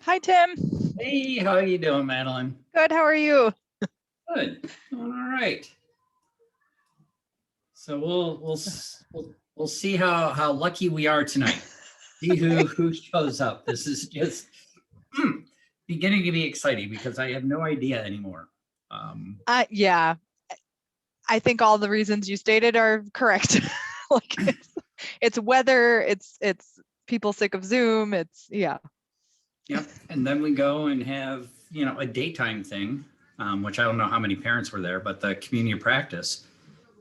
Hi, Tim. Hey, how are you doing, Madeline? Good. How are you? Good. Doing all right. So we'll see how lucky we are tonight. See who shows up. This is just beginning to be exciting because I have no idea anymore. Yeah, I think all the reasons you stated are correct. Like it's weather. It's people sick of Zoom. It's yeah. Yep. And then we go and have a daytime thing, which I don't know how many parents were there, but the community of practice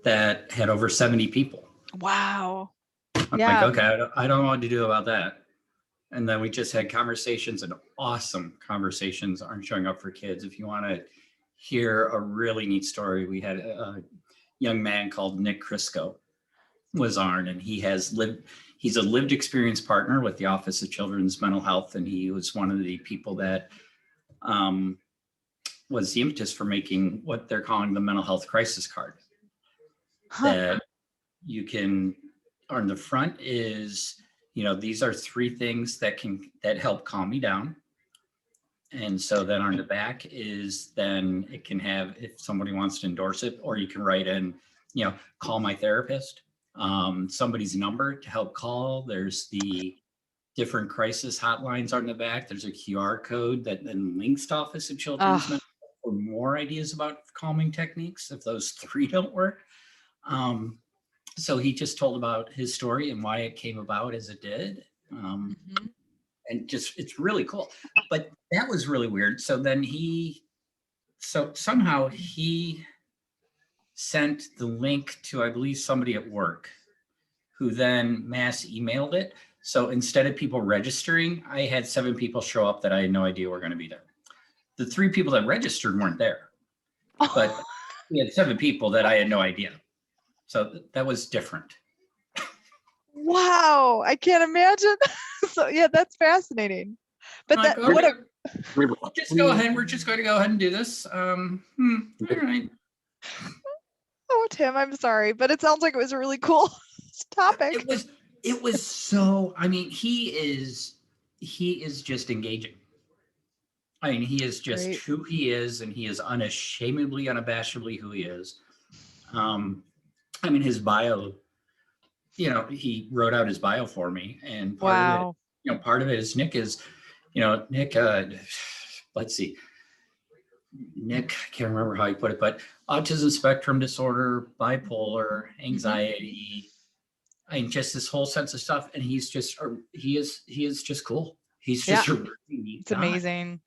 that had over 70 people. Wow. I'm Yeah. like, okay, I don't know what to do about that. And then we just had conversations, and awesome conversations on showing up for kids. If you want to hear a really neat story, we had a young man called Nick Crisco was on, and he's a lived experience partner with the Office of Children's Mental Health. And he was one of the people that was the impetus for making what they're calling the mental health crisis card. That you can, on the front is, these are 3 things that help calm me down. And so then on the back is, then it can have, if somebody wants to endorse it, or you can write in, call my therapist, somebody's number to help call. There's the different crisis hotlines on the back. There's a QR code that then links to Office of Children's Mental Health for more ideas about calming techniques if those 3 don't work. So he just told about his story and why it came about as it did. And just, it's really cool. But that was really weird. So then somehow he sent the link to, I believe, somebody at work, who then mass emailed it. So instead of people registering, I had 7 people show up that I had no idea were going to be there. The 3 people that registered weren't there, but we had 7 people that I had no idea. So that was different. Wow, I can't imagine. So yeah, that's fascinating. But Like, that what a just go ahead. We're just going to go ahead and do this. All right. Oh, Tim, I'm sorry, but it sounds like it was a really cool topic. It was so, I mean, he is just engaging. I mean, he is just Great. who he is, and he is unashamedly, unabashedly who he is. I mean, his bio, he wrote out his bio for me, and part of it is Nick is, Nick, let's see. Nick, I can't remember how he put it, but autism spectrum disorder, bipolar, anxiety, I mean, just this whole sense of stuff. And he's just, he is just cool. He's just a really neat guy. Amazing.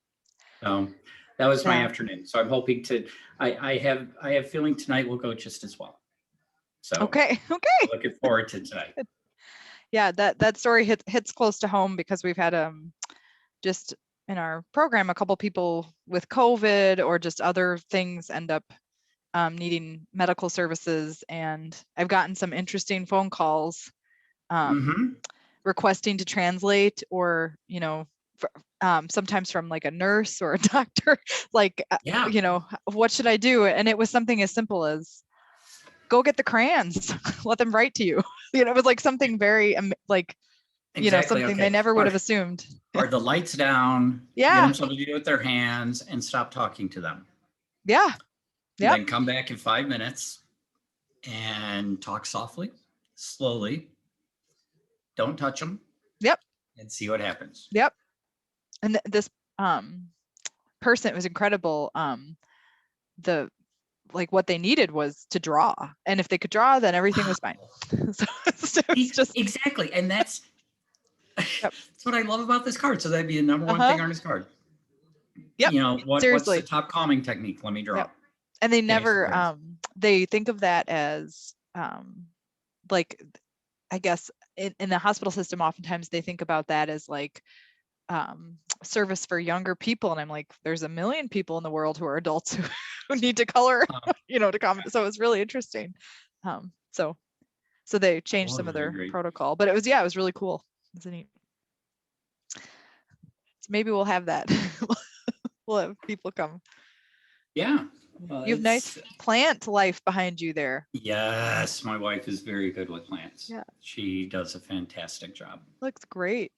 That was my afternoon. So I'm hoping I have feeling tonight will go just as well. So okay. Looking forward to tonight. Yeah, that story hits close to home, because we've had just in our program a couple people with COVID or just other things end up needing medical services, and I've gotten some interesting phone calls requesting to translate, or sometimes from like a nurse or a doctor, like what should I do? And it was something as simple as, go get the crayons, let them write to you. It was like something very something they never would have assumed. Are the lights down? Yeah. Get them something to do with their hands and stop talking to them. Yeah. Then come back in 5 minutes and talk softly, slowly. Don't touch them. Yep. And see what happens. Yep. And this person, it was incredible. What they needed was to draw, and if they could draw, then everything was fine. So it's just exactly, and that's that's what I love about this card. So that'd be the number one thing on this card. Yep. You know, what's Seriously. the top calming technique? Let me draw. Yep. And they never they think of that as like, I guess in the hospital system, oftentimes they think about that as like service for younger people, and I'm like, there's a million people in the world who are adults who need to color, you know, to comment. So it was really interesting. So they changed some of their protocol, but it was really cool. It was neat. So maybe we'll have that. We'll have people come. Yeah. You have nice plant life behind you there. Yes, my wife is very good with plants. Yeah, she does a fantastic job. Looks great.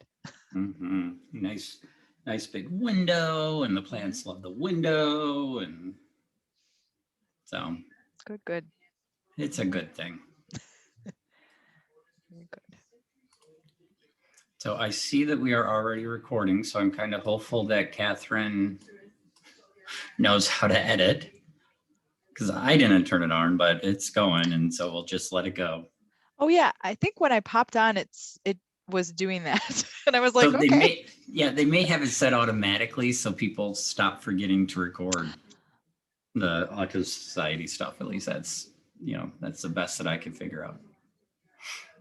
Mm-hmm. Nice big window, and the plants love the window, and so Good. It's a good thing. Very good. So I see that we are already recording, so I'm kind of hopeful that Catherine knows how to edit, because I didn't turn it on, but it's going, and so we'll just let it go. Oh yeah, I think when I popped on, it was doing that, and I was like, so okay. They may have it set automatically, so people stop forgetting to record the Autism Society stuff. At least that's the best that I can figure out.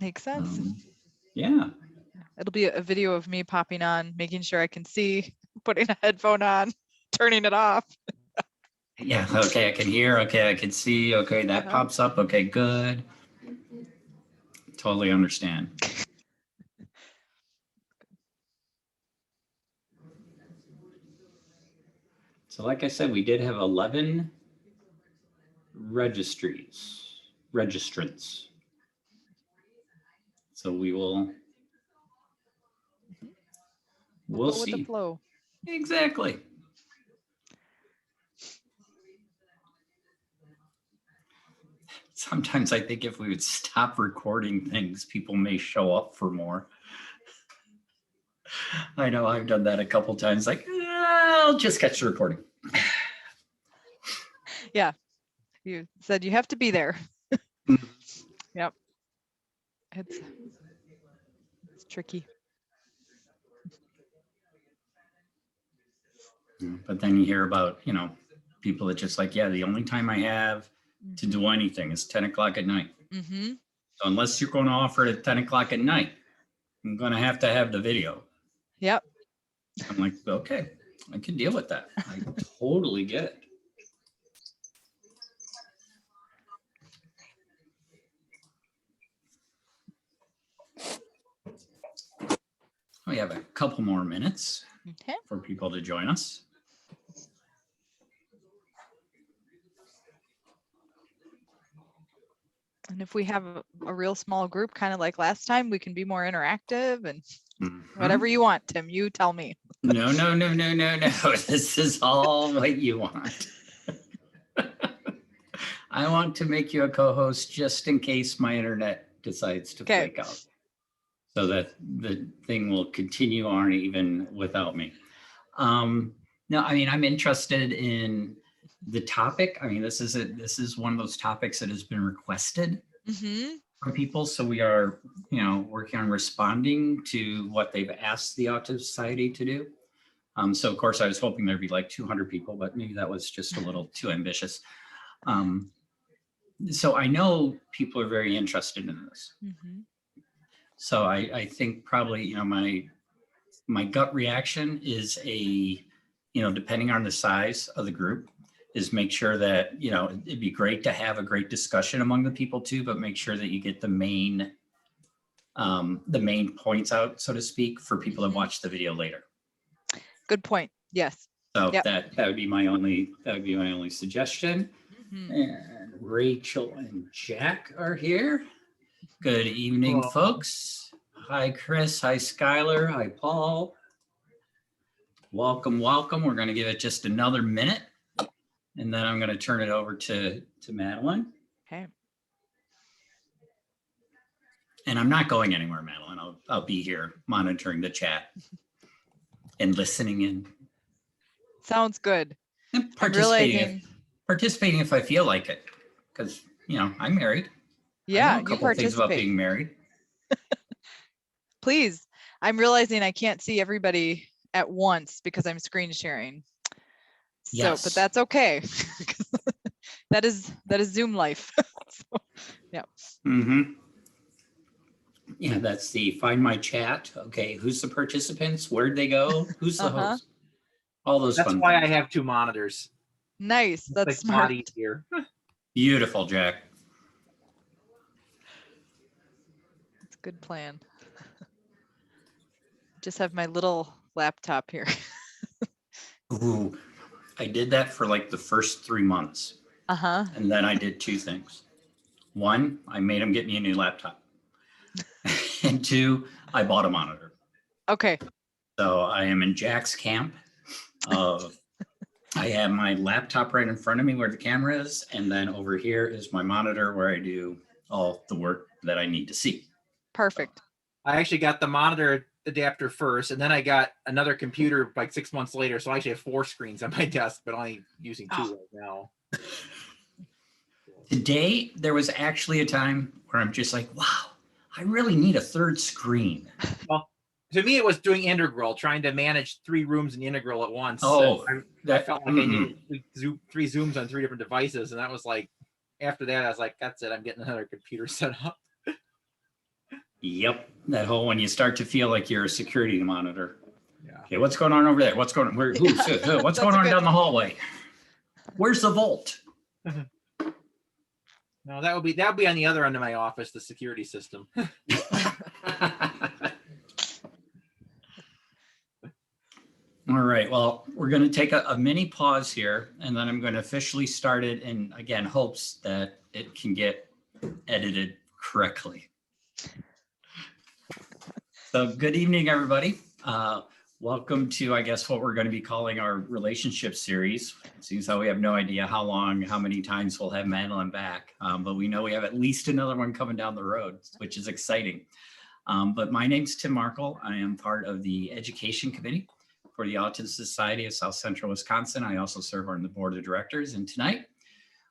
Makes sense. Yeah. It'll be a video of me popping on, making sure I can see, putting a headphone on, turning it off. Yeah, okay, I can hear, okay, I can see, okay, that pops up, okay, good. Totally understand. So like I said, we did have 11 registrants. So we'll see. With the flow. Exactly. Sometimes I think if we would stop recording things, people may show up for more. I know I've done that a couple times, like, I'll just catch the recording. Yeah, you said you have to be there. Yep. It's tricky. But then you hear about, people that just like, yeah, the only time I have to do anything is 10 o'clock at night. Mm-hmm. So unless you're going to offer it at 10 o'clock at night, I'm going to have the video. Yep. I'm like, okay, I can deal with that. I totally get it. We have a couple more minutes for people to join us. And if we have a real small group, kind of like last time, we can be more interactive and whatever you want, Tim, you tell me. No. This is all what you want. I want to make you a co-host just in case my internet decides to flake out, so that the thing will continue on even without me. No, I mean, I'm interested in the topic. I mean, this is one of those topics that has been requested from people. So we are, working on responding to what they've asked the Autism Society to do. So of course I was hoping there'd be like 200 people, but maybe that was just a little too ambitious. So I know people are very interested in this. So I think probably, my gut reaction is depending on the size of the group, is make sure that, it'd be great to have a great discussion among the people too, but make sure that you get the main points out, so to speak, for people that watch the video later. Good point. Yes. So that would be my only suggestion. And Rachel and Jack are here. Good evening, folks. Hi, Chris. Hi, Skylar. Hi, Paul. Welcome. We're going to give it just another minute, and then I'm going to turn it over to Madeline. Okay. And I'm not going anywhere, Madeline. I'll be here monitoring the chat and listening in. Sounds good. And participating if I feel like it, because I'm married. Yeah, I know a couple things about being married. Please. I'm realizing I can't see everybody at once because I'm screen sharing. So, yes. But that's okay. that is Zoom life. So, yeah. Mm-hmm. Yeah, that's the find my chat. Okay, who's the participants? Where'd they go? Who's the host? All those That's fun why things. I have two monitors. Nice. That's like smart. Here. Beautiful, Jack. That's a good plan. Just have my little laptop here. Ooh, I did that for like the first 3 months. And then I did two things. One, I made him get me a new laptop. And two, I bought a monitor. Okay. So I am in Jack's camp of I have my laptop right in front of me where the camera is. And then over here is my monitor where I do all the work that I need to see. Perfect. I actually got the monitor adapter first, and then I got another computer like 6 months later. So I actually have 4 screens on my desk, but only using 2 right now. Today, there was actually a time where I'm just like, wow, I really need a third screen. Well, to me, it was doing Integral, trying to manage 3 rooms in Integral at once. Oh, I felt like I needed 3 Zooms on 3 different devices. And that was like, after that, I was like, that's it. I'm getting another computer set up. Yep. That whole when you start to feel like you're a security monitor. Yeah. Okay, what's going on over there? What's going on? What's going on down the hallway? Where's the vault? No, that would be on the other end of my office, the security system. All right. Well, we're going to take a mini pause here, and then I'm going to officially start it in, again, hopes that it can get edited correctly. So good evening, everybody. Welcome to, I guess, what we're going to be calling our relationship series. It seems how we have no idea how many times we'll have Madeline back, but we know we have at least another one coming down the road, which is exciting. But my name's Tim Markle. I am part of the Education Committee for the Autism Society of South Central Wisconsin. I also serve on the board of directors. And tonight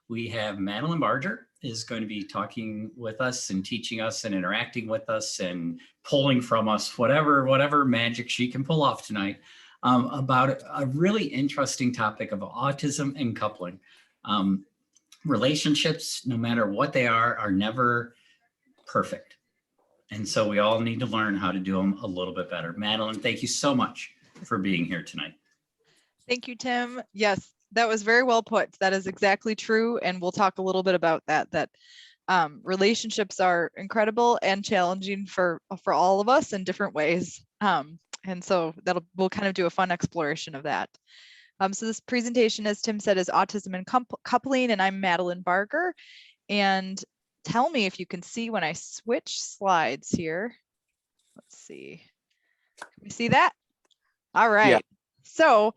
we have Madeline Barger is going to be talking with us and teaching us and interacting with us and pulling from us whatever magic she can pull off tonight about a really interesting topic of autism and coupling. Relationships, no matter what they are never perfect. And so we all need to learn how to do them a little bit better. Madeline, thank you so much for being here tonight. Thank you, Tim. Yes, that was very well put. That is exactly true. And we'll talk a little bit about that relationships are incredible and challenging for all of us in different ways. And so we'll kind of do a fun exploration of that. So this presentation, as Tim said, is Autism and Coupling, and I'm Madeline Barger. And tell me if you can see when I switch slides here. Let's see. Can we see that? All right. Yeah. So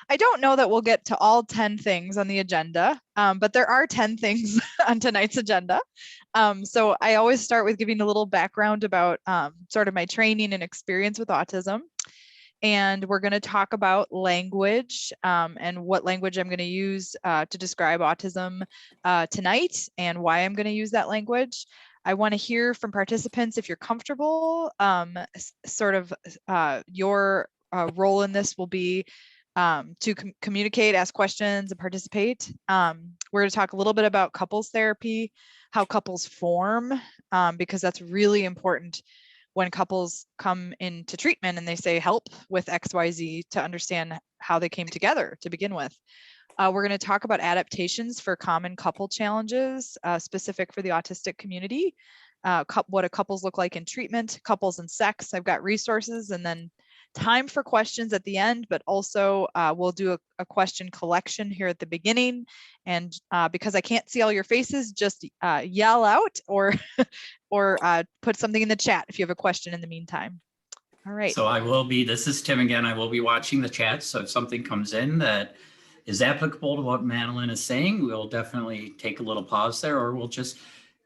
I don't know that we'll get to all 10 things on the agenda, but there are 10 things on tonight's agenda. So I always start with giving a little background about sort of my training and experience with autism. And we're going to talk about language and what language I'm going to use to describe autism tonight and why I'm going to use that language. I want to hear from participants if you're comfortable, your role in this will be to communicate, ask questions, and participate. We're going to talk a little bit about couples therapy, how couples form, because that's really important when couples come into treatment and they say help with XYZ to understand how they came together to begin with. We're going to talk about adaptations for common couple challenges specific for the autistic community, what do couples look like in treatment, couples and sex. I've got resources, and then time for questions at the end, but also we'll do a question collection here at the beginning. And because I can't see all your faces, just yell out or put something in the chat if you have a question in the meantime. All right. So this is Tim again, I will be watching the chat. So if something comes in that is applicable to what Madeline is saying, we'll definitely take a little pause there, or we'll just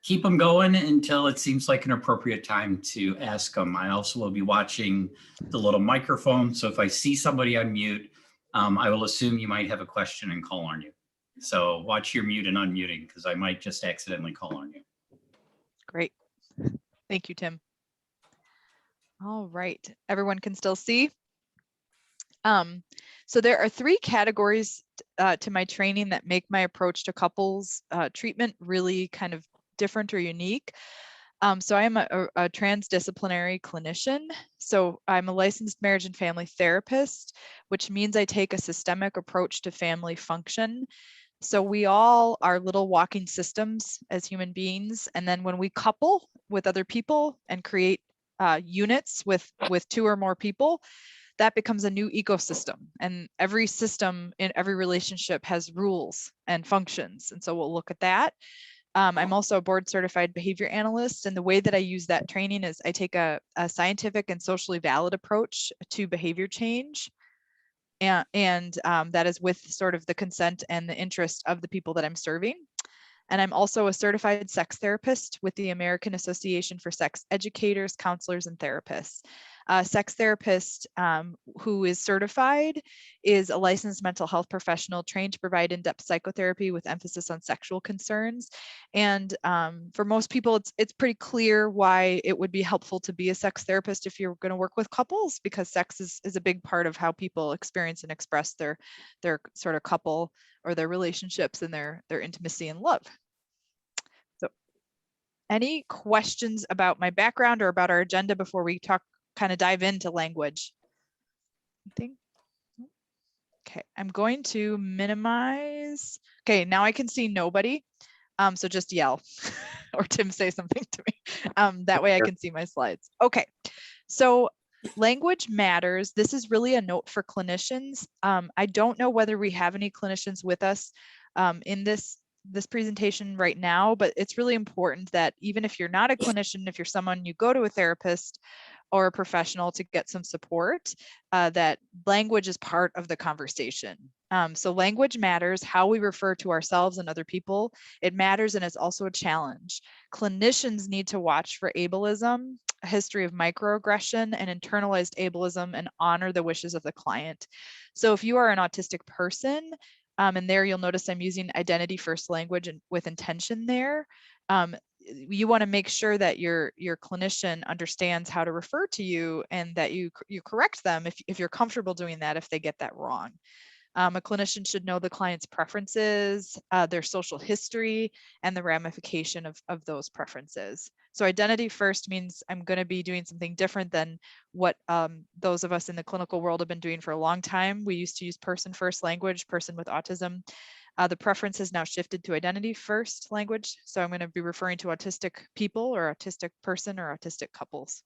keep them going until it seems like an appropriate time to ask them. I also will be watching the little microphone. So if I see somebody on mute, I will assume you might have a question and call on you. So watch your mute and unmuting, because I might just accidentally call on you. Great. Thank you, Tim. All right, everyone can still see. So there are 3 categories to my training that make my approach to couples treatment really kind of different or unique. So I am a transdisciplinary clinician. So I'm a licensed marriage and family therapist, which means I take a systemic approach to family function. So we all are little walking systems as human beings. And then when we couple with other people and create units with 2 or more people, that becomes a new ecosystem. And every system in every relationship has rules and functions. And so we'll look at that. I'm also a board certified behavior analyst. And the way that I use that training is I take a scientific and socially valid approach to behavior change. And that is with sort of the consent and the interest of the people that I'm serving. And I'm also a certified sex therapist with the American Association for Sex Educators, Counselors, and Therapists. A sex therapist who is certified is a licensed mental health professional trained to provide in-depth psychotherapy with emphasis on sexual concerns. And for most people, it's pretty clear why it would be helpful to be a sex therapist if you're going to work with couples, because sex is a big part of how people experience and express their sort of couple or their relationships and their intimacy and love. So any questions about my background or about our agenda before we kind of dive into language? Anything? Okay, I'm going to minimize. Okay, now I can see nobody. So just yell or Tim say something to me. That way I can see my slides. Okay, so language matters. This is really a note for clinicians. I don't know whether we have any clinicians with us in this presentation right now, but it's really important that even if you're not a clinician, if you're someone, you go to a therapist or a professional to get some support, that language is part of the conversation. So language matters, how we refer to ourselves and other people. It matters, and it's also a challenge. Clinicians need to watch for ableism, a history of microaggression, and internalized ableism, and honor the wishes of the client. So if you are an autistic person, and there you'll notice I'm using identity first language and with intention there. You want to make sure that your clinician understands how to refer to you, and that you correct them if you're comfortable doing that if they get that wrong. A clinician should know the client's preferences, their social history, and the ramification of those preferences. So identity first means I'm going to be doing something different than what those of us in the clinical world have been doing for a long time. We used to use person first language, person with autism. The preference has now shifted to identity first language. So I'm going to be referring to autistic people or autistic person or autistic couples.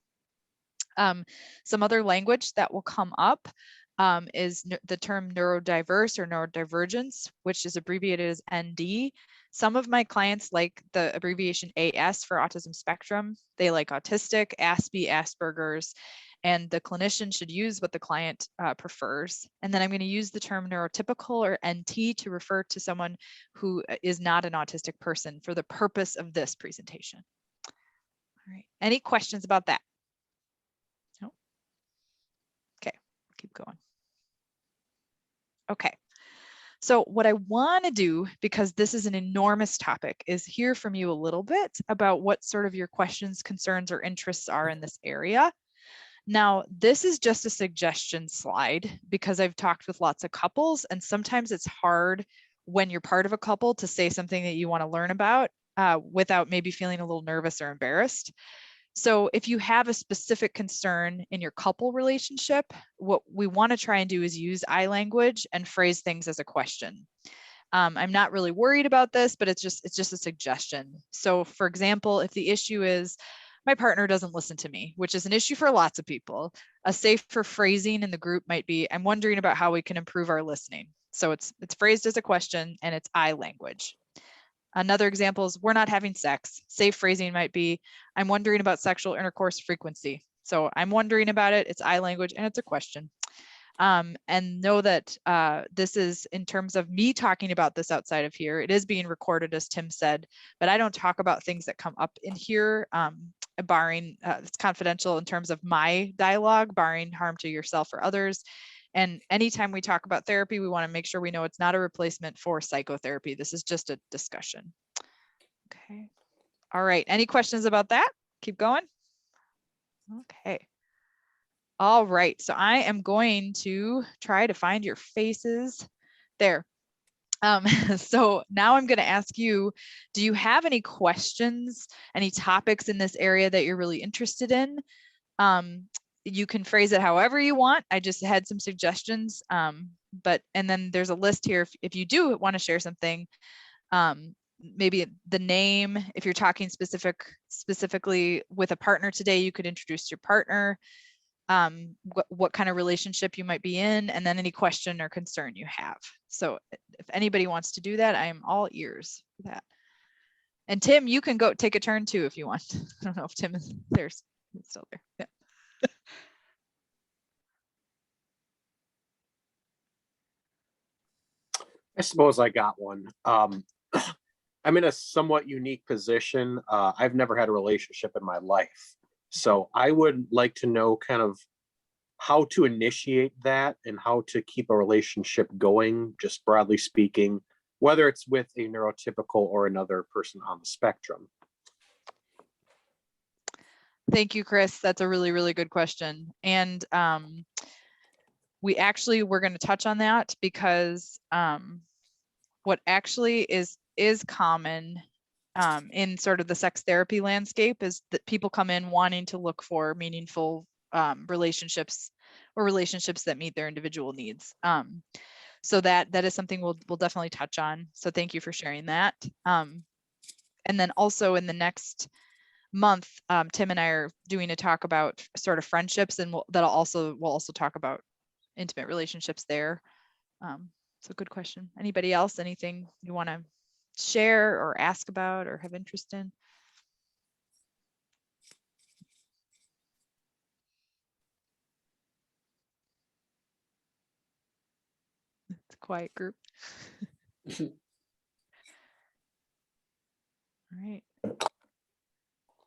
Some other language that will come up is the term neurodiverse or neurodivergence, which is abbreviated as ND. Some of my clients like the abbreviation AS for autism spectrum. They like autistic, ASPI, Asperger's, and the clinician should use what the client prefers. And then I'm going to use the term neurotypical or NT to refer to someone who is not an autistic person for the purpose of this presentation. All right, any questions about that? No? Okay, keep going. Okay, so what I want to do, because this is an enormous topic, is hear from you a little bit about what sort of your questions, concerns, or interests are in this area. Now, this is just a suggestion slide because I've talked with lots of couples, and sometimes it's hard when you're part of a couple to say something that you want to learn about without maybe feeling a little nervous or embarrassed. So if you have a specific concern in your couple relationship, what we want to try and do is use I language and phrase things as a question. I'm not really worried about this, but it's just a suggestion. So for example, if the issue is my partner doesn't listen to me, which is an issue for lots of people, a safer phrasing in the group might be, I'm wondering about how we can improve our listening. So it's phrased as a question and it's I language. Another example is we're not having sex. Safe phrasing might be, I'm wondering about sexual intercourse frequency. So I'm wondering about it, it's I language, and it's a question. And know that this is, in terms of me talking about this outside of here, it is being recorded, as Tim said, but I don't talk about things that come up in here, barring, it's confidential in terms of my dialogue, barring harm to yourself or others. And anytime we talk about therapy, we want to make sure we know it's not a replacement for psychotherapy. This is just a discussion. Okay. All right. Any questions about that? Keep going. Okay. All right, so I am going to try to find your faces there. So now I'm going to ask you, do you have any questions, any topics in this area that you're really interested in? You can phrase it however you want. I just had some suggestions, and then there's a list here. If you do want to share something, maybe the name, if you're talking specifically with a partner today, you could introduce your partner. What kind of relationship you might be in, and then any question or concern you have. So if anybody wants to do that, I am all ears for that. And Tim, you can go take a turn too if you want. I don't know if Tim is there. He's still there. Yeah. I suppose I got one. I'm in a somewhat unique position. I've never had a relationship in my life. So I would like to know kind of how to initiate that and how to keep a relationship going, just broadly speaking, whether it's with a neurotypical or another person on the spectrum. Thank you, Chris. That's a really, really good question. And we're going to touch on that because what actually is common in sort of the sex therapy landscape is that people come in wanting to look for meaningful relationships or relationships that meet their individual needs. So that is something we'll definitely touch on. So thank you for sharing that. And then also in the next month, Tim and I are doing a talk about sort of friendships, and we'll also talk about intimate relationships there. So good question. Anybody else, anything you want to share or ask about or have interest in? It's a quiet group. All right.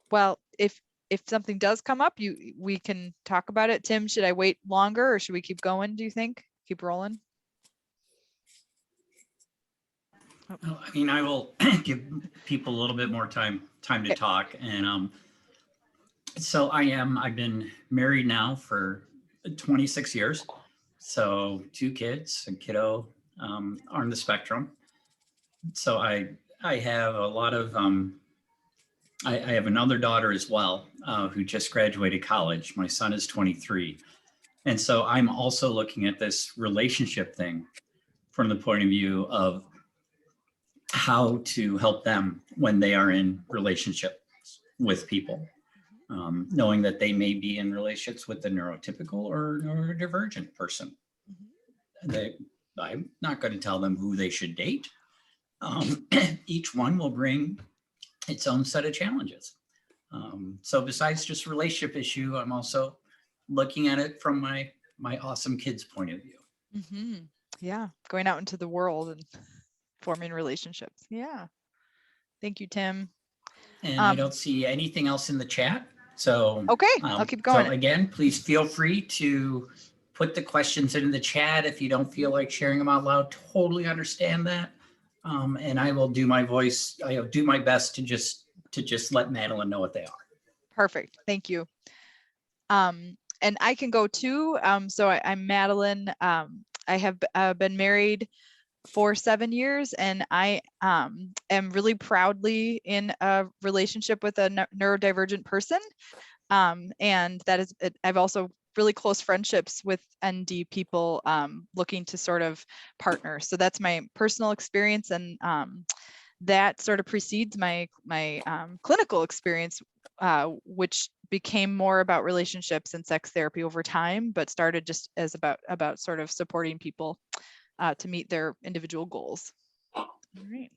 Well, if something does come up, we can talk about it. Tim, should I wait longer or should we keep going, do you think? Keep rolling? Well, I mean, I will give people a little bit more time to talk. And so I've been married now for 26 years. So 2 kids, a kiddo on the spectrum. So I have a lot of, I have another daughter as well who just graduated college. My son is 23. And so I'm also looking at this relationship thing from the point of view of how to help them when they are in relationships with people, knowing that they may be in relationships with a neurotypical or neurodivergent person. I'm not going to tell them who they should date. Each one will bring its own set of challenges. So besides just relationship issue, I'm also looking at it from my awesome kids' point of view. Mm-hmm. Yeah, going out into the world and forming relationships. Yeah. Thank you, Tim. And I don't see anything else in the chat. So okay, I'll keep going. So again, please feel free to put the questions in the chat if you don't feel like sharing them out loud. Totally understand that. And I will do my voice. I'll do my best to just let Madeline know what they are. Perfect. Thank you. And I can go too. So I'm Madeline. I have been married for 7 years, and I am really proudly in a relationship with a neurodivergent person. And that is, I've also really close friendships with ND people looking to sort of partner. So that's my personal experience, and that sort of precedes my clinical experience, which became more about relationships and sex therapy over time, but started just as about sort of supporting people to meet their individual goals. All right.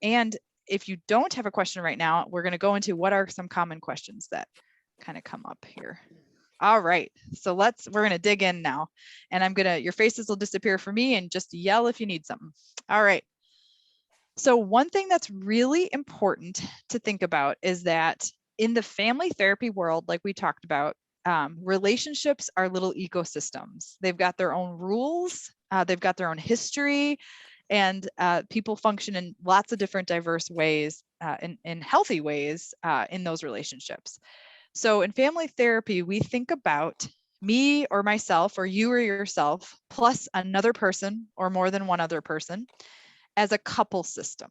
And if you don't have a question right now, we're going to go into what are some common questions that kind of come up here. All right, so we're going to dig in now, and your faces will disappear for me, and just yell if you need something. All right. So one thing that's really important to think about is that in the family therapy world, like we talked about, relationships are little ecosystems. They've got their own rules, they've got their own history, and people function in lots of different diverse ways, in healthy ways, in those relationships. So in family therapy, we think about me or myself, or you or yourself, plus another person or more than one other person, as a couple system.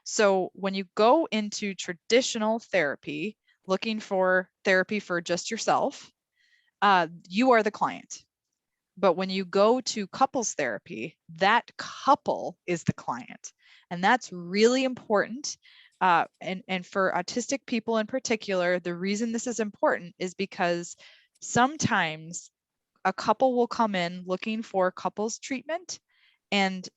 So when you go into traditional therapy, looking for therapy for just yourself, you are the client. But when you go to couples therapy, that couple is the client. And that's really important. And for autistic people in particular, the reason this is important is because sometimes a couple will come in looking for couples treatment, and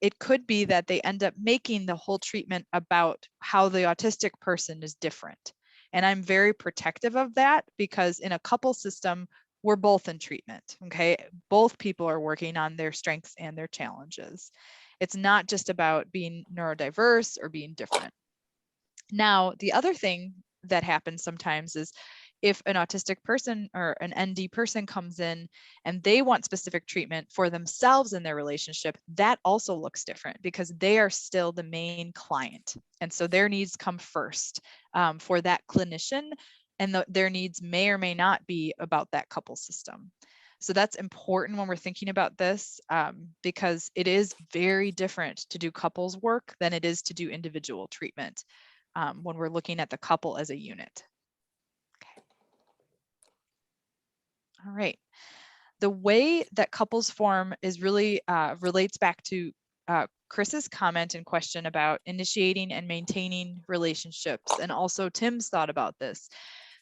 it could be that they end up making the whole treatment about how the autistic person is different. And I'm very protective of that, because in a couple system, we're both in treatment, okay? Both people are working on their strengths and their challenges. It's not just about being neurodiverse or being different. Now, the other thing that happens sometimes is if an autistic person or an ND person comes in and they want specific treatment for themselves in their relationship, that also looks different, because they are still the main client. And so their needs come first for that clinician, and their needs may or may not be about that couple system. So that's important when we're thinking about this, because it is very different to do couples work than it is to do individual treatment when we're looking at the couple as a unit. Okay. All right. The way that couples form is really relates back to Chris's comment and question about initiating and maintaining relationships, and also Tim's thought about this.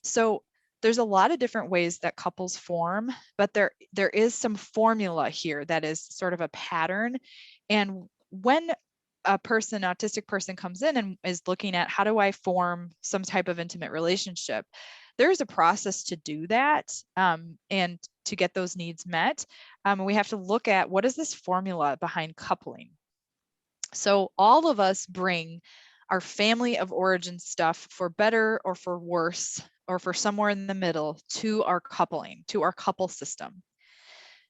So there's a lot of different ways that couples form, but there is some formula here that is sort of a pattern. And when a autistic person comes in and is looking at how do I form some type of intimate relationship, there's a process to do that, and to get those needs met. We have to look at what is this formula behind coupling. So all of us bring our family of origin stuff, for better or for worse, or for somewhere in the middle, to our coupling, to our couple system.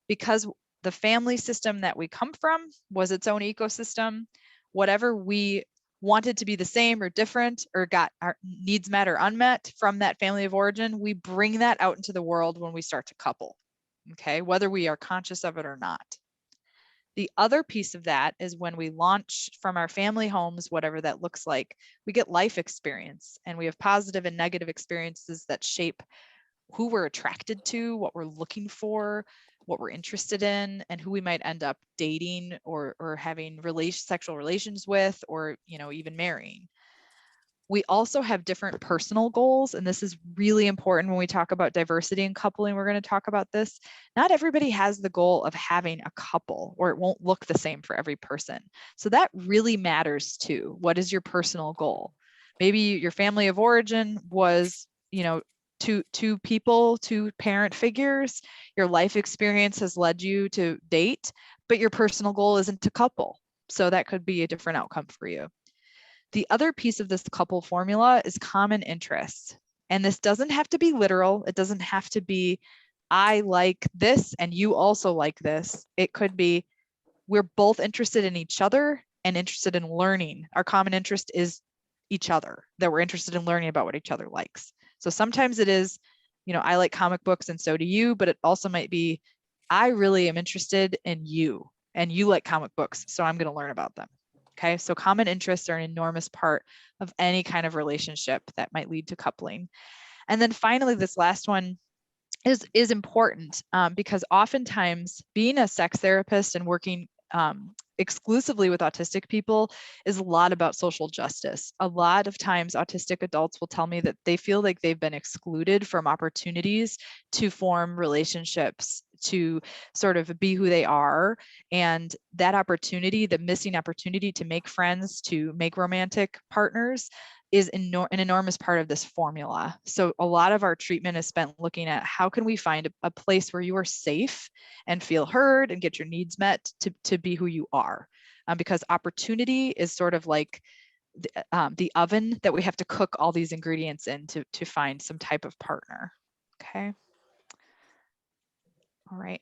Because the family system that we come from was its own ecosystem, whatever we wanted to be the same or different, or got our needs met or unmet from that family of origin, we bring that out into the world when we start to couple, okay, whether we are conscious of it or not. The other piece of that is when we launch from our family homes, whatever that looks like, we get life experience, and we have positive and negative experiences that shape who we're attracted to, what we're looking for, what we're interested in, and who we might end up dating or having sexual relations with, or even marrying. We also have different personal goals, and this is really important when we talk about diversity and coupling. We're going to talk about this. Not everybody has the goal of having a couple, or it won't look the same for every person. So that really matters too. What is your personal goal? Maybe your family of origin was, two people, two parent figures. Your life experience has led you to date, but your personal goal isn't to couple. So that could be a different outcome for you. The other piece of this couple formula is common interests. And this doesn't have to be literal. It doesn't have to be, I like this and you also like this. It could be, we're both interested in each other and interested in learning. Our common interest is each other, that we're interested in learning about what each other likes. So sometimes it is, I like comic books and so do you, but it also might be, I really am interested in you and you like comic books, so I'm going to learn about them. Okay, so common interests are an enormous part of any kind of relationship that might lead to coupling. And then finally, this last one is important because oftentimes being a sex therapist and working exclusively with autistic people is a lot about social justice. A lot of times autistic adults will tell me that they feel like they've been excluded from opportunities to form relationships, to sort of be who they are. And that opportunity, the missing opportunity to make friends, to make romantic partners, is an enormous part of this formula. So a lot of our treatment is spent looking at how can we find a place where you are safe and feel heard and get your needs met to be who you are. Because opportunity is sort of like the oven that we have to cook all these ingredients in to find some type of partner. Okay. All right.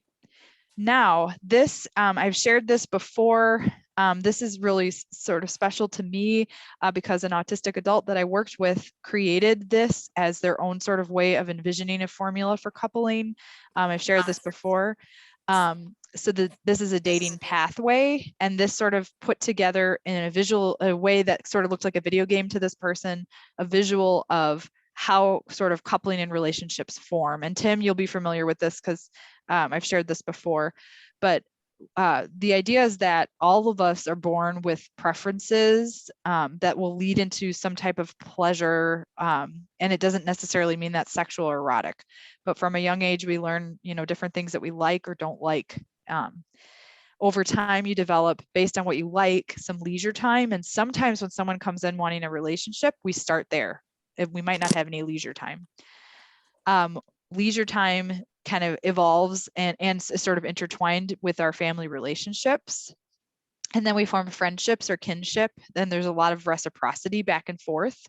Now, this, I've shared this before. This is really sort of special to me because an autistic adult that I worked with created this as their own sort of way of envisioning a formula for coupling. I've shared this before. So this is a dating pathway, and this sort of put together in a way that sort of looks like a video game to this person, a visual of how sort of coupling and relationships form. And Tim, you'll be familiar with this because I've shared this before, but the idea is that all of us are born with preferences that will lead into some type of pleasure, and it doesn't necessarily mean that's sexual or erotic, but from a young age we learn, you know, different things that we like or don't like. Over time you develop, based on what you like, some leisure time, and sometimes when someone comes in wanting a relationship, we start there. We might not have any leisure time. Leisure time kind of evolves and is sort of intertwined with our family relationships. And then we form friendships or kinship. Then there's a lot of reciprocity back and forth.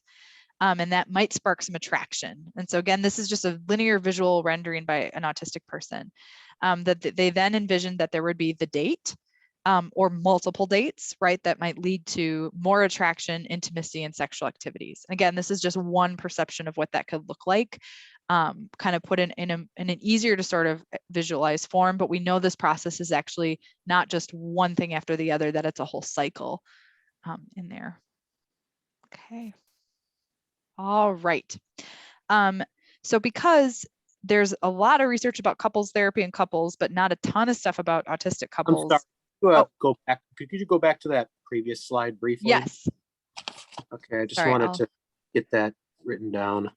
And that might spark some attraction. And so again, this is just a linear visual rendering by an autistic person. That they then envisioned that there would be the date or multiple dates, right? That might lead to more attraction, intimacy, and sexual activities. Again, this is just one perception of what that could look like, kind of put in an easier to sort of visualize form, but we know this process is actually not just one thing after the other, that it's a whole cycle in there. Okay. All right. So because there's a lot of research about couples therapy and couples, but not a ton of stuff about autistic couples. I'm sorry. Go back. Could you go back to that previous slide briefly? Yes. Okay, I just wanted to get that written down.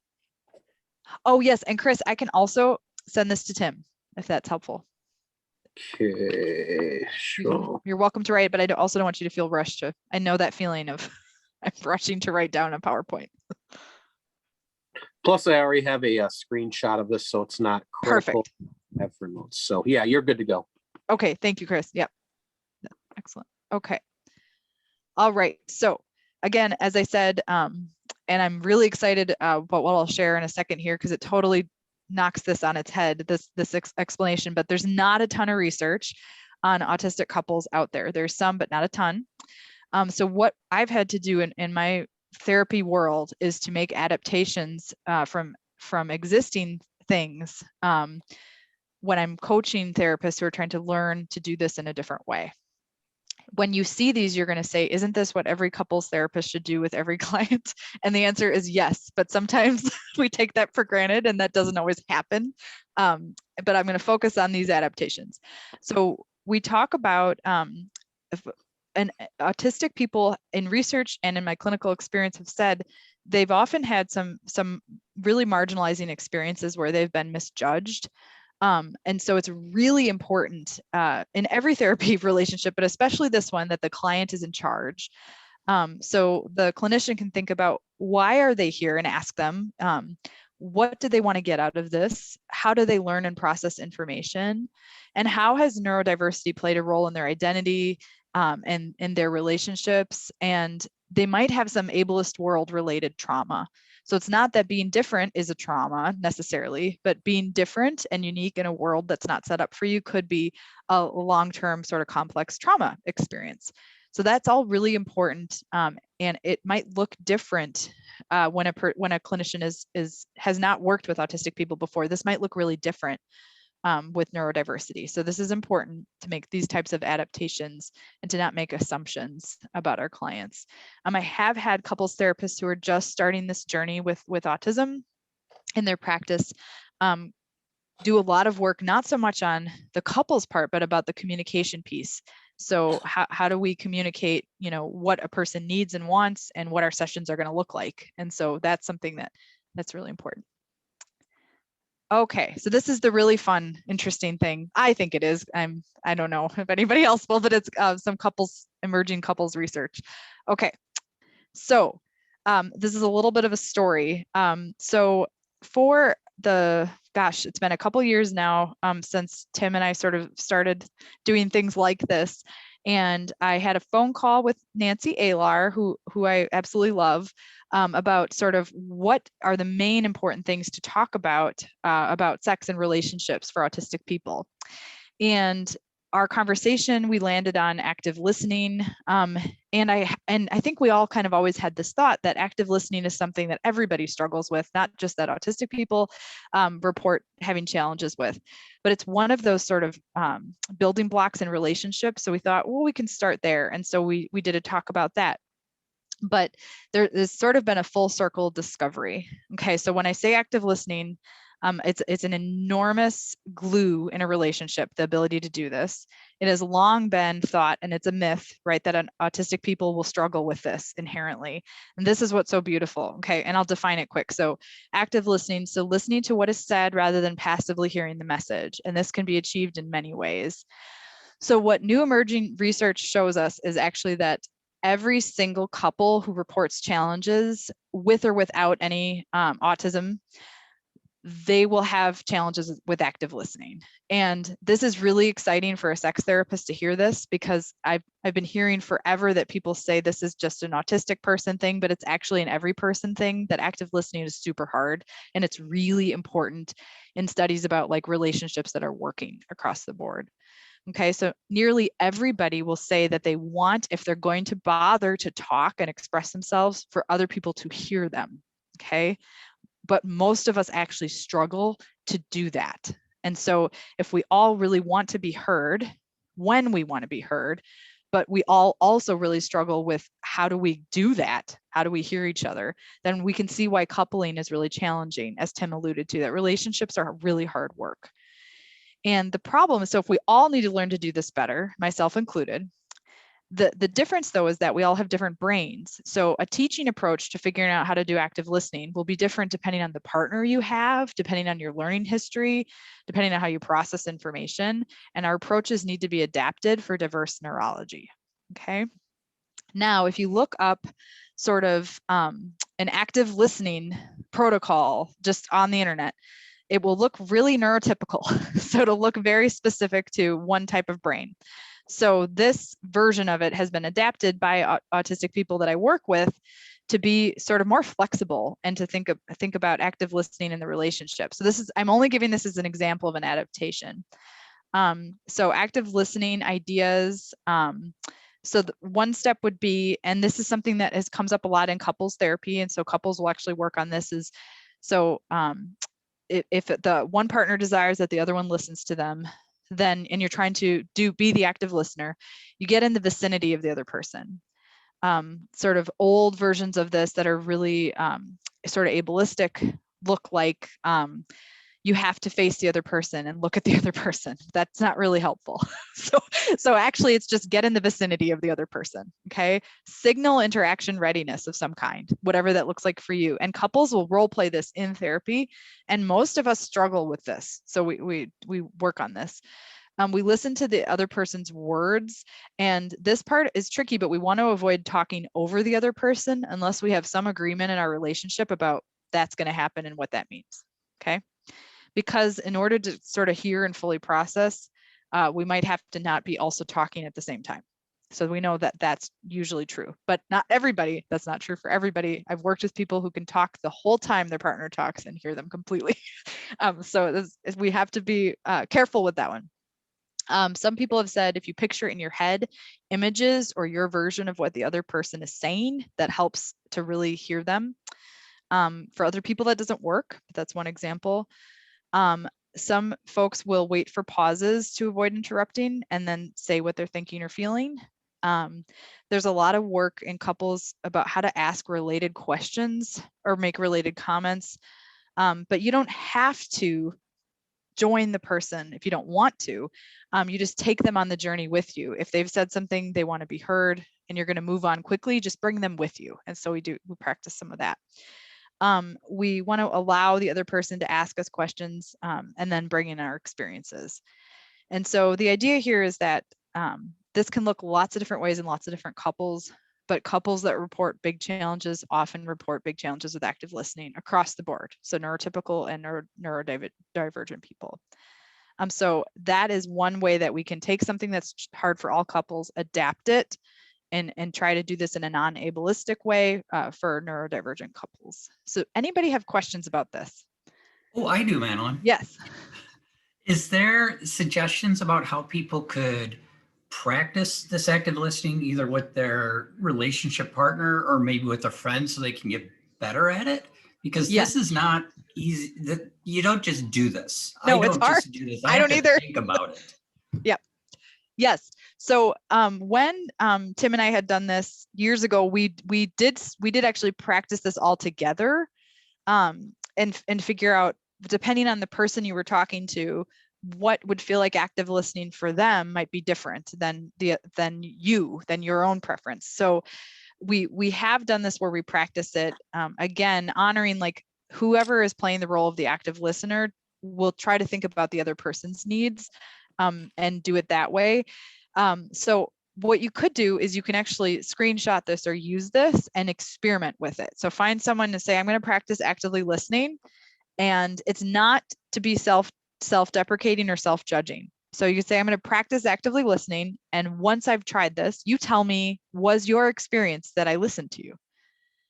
Oh, yes. And Chris, I can also send this to Tim if that's helpful. Okay, sure. You're welcome to write, but I also don't want you to feel rushed. I know that feeling of I'm rushing to write down a PowerPoint. Plus, I already have a screenshot of this, so it's not critical. Perfect. For notes. So yeah, you're good to go. Okay, thank you, Chris. Yep. Excellent. Okay. All right. So again, as I said, and I'm really excited about what I'll share in a second here because it totally knocks this on its head, this explanation, but there's not a ton of research on autistic couples out there. There's some, but not a ton. So what I've had to do in my therapy world is to make adaptations from existing things when I'm coaching therapists who are trying to learn to do this in a different way. When you see these, you're going to say, isn't this what every couples therapist should do with every client? And the answer is yes, but sometimes we take that for granted and that doesn't always happen. But I'm going to focus on these adaptations. So we talk about and autistic people in research and in my clinical experience have said they've often had some really marginalizing experiences where they've been misjudged. And so it's really important in every therapy relationship, but especially this one, that the client is in charge. So the clinician can think about why are they here and ask them, what do they want to get out of this? How do they learn and process information? And how has neurodiversity played a role in their identity and in their relationships? And they might have some ableist world related trauma. So it's not that being different is a trauma necessarily, but being different and unique in a world that's not set up for you could be a long-term sort of complex trauma experience. So that's all really important, and it might look different when a clinician has not worked with autistic people before. This might look really different with neurodiversity. So this is important to make these types of adaptations and to not make assumptions about our clients. I have had couples therapists who are just starting this journey with autism in their practice, do a lot of work, not so much on the couples part, but about the communication piece. So how do we communicate, what a person needs and wants and what our sessions are going to look like? And so that's something that's really important. Okay, so this is the really fun, interesting thing. I think it is. I don't know if anybody else will, but it's some emerging couples research. Okay, so This is a little bit of a story. So for the, gosh, it's been a couple years now since Tim and I sort of started doing things like this. And I had a phone call with Nancy Alar, who I absolutely love, about sort of what are the main important things to talk about sex and relationships for autistic people. And our conversation, we landed on active listening. And I think we all kind of always had this thought that active listening is something that everybody struggles with, not just that autistic people report having challenges with, but it's one of those sort of building blocks in relationships. So we thought, well, we can start there. And so we did a talk about that. But there's sort of been a full circle discovery. Okay, so when I say active listening, it's an enormous glue in a relationship, the ability to do this. It has long been thought, and it's a myth, right, that autistic people will struggle with this inherently. And this is what's so beautiful. Okay, and I'll define it quick. So active listening, so listening to what is said rather than passively hearing the message. And this can be achieved in many ways. So what new emerging research shows us is actually that every single couple who reports challenges with or without any autism, they will have challenges with active listening. And this is really exciting for a sex therapist to hear this, because I've been hearing forever that people say this is just an autistic person thing, but it's actually an every person thing, that active listening is super hard. And it's really important in studies about like relationships that are working across the board. Okay, so nearly everybody will say that they want, if they're going to bother to talk and express themselves, for other people to hear them. Okay, but most of us actually struggle to do that. And so if we all really want to be heard, when we want to be heard, but we all also really struggle with how do we do that? How do we hear each other? Then we can see why coupling is really challenging, as Tim alluded to, that relationships are really hard work. And the problem is, so if we all need to learn to do this better, myself included, the difference though is that we all have different brains. So a teaching approach to figuring out how to do active listening will be different depending on the partner you have, depending on your learning history, depending on how you process information. And our approaches need to be adapted for diverse neurology. Okay. Now, if you look up sort of an active listening protocol just on the internet, it will look really neurotypical. So it'll look very specific to one type of brain. So this version of it has been adapted by autistic people that I work with to be sort of more flexible and to think about active listening in the relationship. So I'm only giving this as an example of an adaptation. So active listening ideas. So one step would be, and this is something that comes up a lot in couples therapy, and so couples will actually work on this, is so if the one partner desires that the other one listens to them, then, and you're trying to be the active listener, you get in the vicinity of the other person. Sort of old versions of this that are really sort of ableistic look like you have to face the other person and look at the other person. That's not really helpful. So actually it's just get in the vicinity of the other person, okay? Signal interaction readiness of some kind, whatever that looks like for you. And couples will role play this in therapy. And most of us struggle with this. So we work on this. We listen to the other person's words, and this part is tricky, but we want to avoid talking over the other person unless we have some agreement in our relationship about that's going to happen and what that means, okay? Because in order to sort of hear and fully process, we might have to not be also talking at the same time. So we know that that's usually true, but not everybody. That's not true for everybody. I've worked with people who can talk the whole time their partner talks and hear them completely. So we have to be careful with that one. Some people have said if you picture in your head images or your version of what the other person is saying, that helps to really hear them. For other people, that doesn't work, but that's one example. Some folks will wait for pauses to avoid interrupting and then say what they're thinking or feeling. There's a lot of work in couples about how to ask related questions or make related comments, but you don't have to join the person if you don't want to. You just take them on the journey with you. If they've said something, they want to be heard and you're going to move on quickly, just bring them with you. And so we practice some of that. We want to allow the other person to ask us questions and then bring in our experiences. And so the idea here is that this can look lots of different ways in lots of different couples, but couples that report big challenges often report big challenges with active listening across the board. So neurotypical and neurodivergent people. So that is one way that we can take something that's hard for all couples, adapt it, and try to do this in a non-ableistic way for neurodivergent couples. So anybody have questions about this? Oh, I do, Madeline. Yes. Is there suggestions about how people could practice this active listening, either with their relationship partner or maybe with a friend, so they can get better at it? Because this is not easy. You don't just do this. No, I it's don't hard. just do this. I don't either. Think about it. Yep. Yes. So when Tim and I had done this years ago, we did actually practice this all together, and figure out, depending on the person you were talking to, what would feel like active listening for them might be different than your own preference. So we have done this where we practice it, again, honoring like whoever is playing the role of the active listener will try to think about the other person's needs, and do it that way. So what you could do is you can actually screenshot this or use this and experiment with it. So find someone to say, I'm going to practice actively listening, and it's not to be self-deprecating or self-judging. So you say, I'm going to practice actively listening, and once I've tried this, you tell me, was your experience that I listened to you?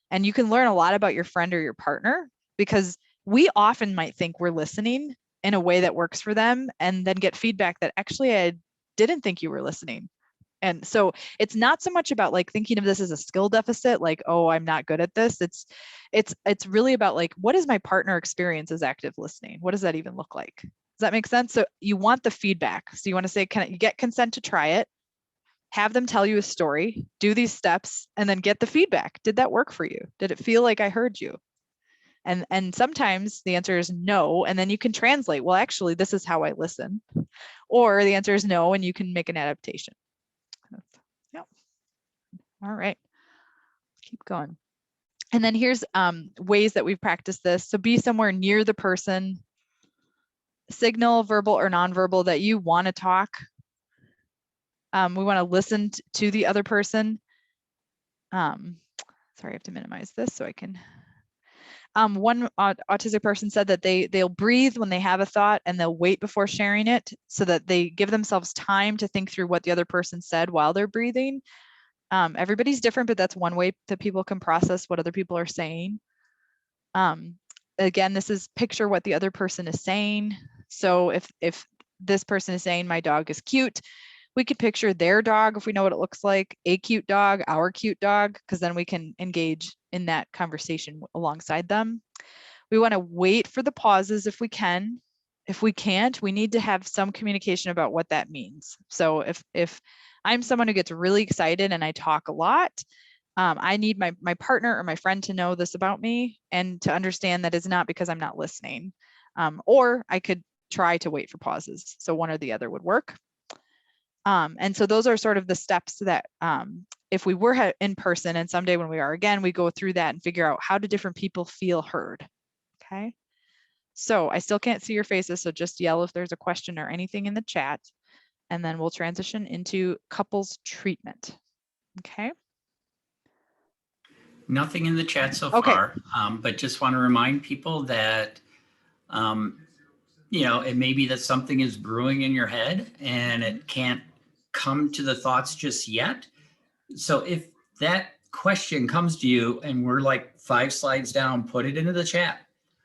And you can learn a lot about your friend or your partner, because we often might think we're listening in a way that works for them, and then get feedback that actually I didn't think you were listening. And so it's not so much about like thinking of this as a skill deficit, like, oh, I'm not good at this. It's really about like, what is my partner experience as active listening? What does that even look like? Does that make sense? So you want the feedback. So you want to say, can you get consent to try it? Have them tell you a story, do these steps, and then get the feedback. Did that work for you? Did it feel like I heard you? And sometimes the answer is no, and then you can translate, well, actually, this is how I listen. Or the answer is no, and you can make an adaptation. Yep. All right. Keep going. And then here's ways that we've practiced this. So be somewhere near the person, signal, verbal or nonverbal, that you want to talk. We want to listen to the other person. Sorry, I have to minimize this so I can. One autistic person said that they'll breathe when they have a thought, and they'll wait before sharing it, so that they give themselves time to think through what the other person said while they're breathing. Everybody's different, but that's one way that people can process what other people are saying. Again, this is picture what the other person is saying. So if this person is saying, my dog is cute, we could picture their dog, if we know what it looks like, a cute dog, our cute dog, because then we can engage in that conversation alongside them. We want to wait for the pauses if we can. If we can't, we need to have some communication about what that means. So if I'm someone who gets really excited and I talk a lot, I need my partner or my friend to know this about me, and to understand that it's not because I'm not listening. Or I could try to wait for pauses. So one or the other would work. And so those are sort of the steps that if we were in person, and someday when we are again, we go through that and figure out, how do different people feel heard? Okay. So I still can't see your faces, so just yell if there's a question or anything in the chat, and then we'll transition into couples treatment. Okay. Nothing in the chat so far, but just want to remind people that, it may be that something is brewing in your head and it can't come to the thoughts just yet. So if that question comes to you and we're like 5 slides down, put it into the chat.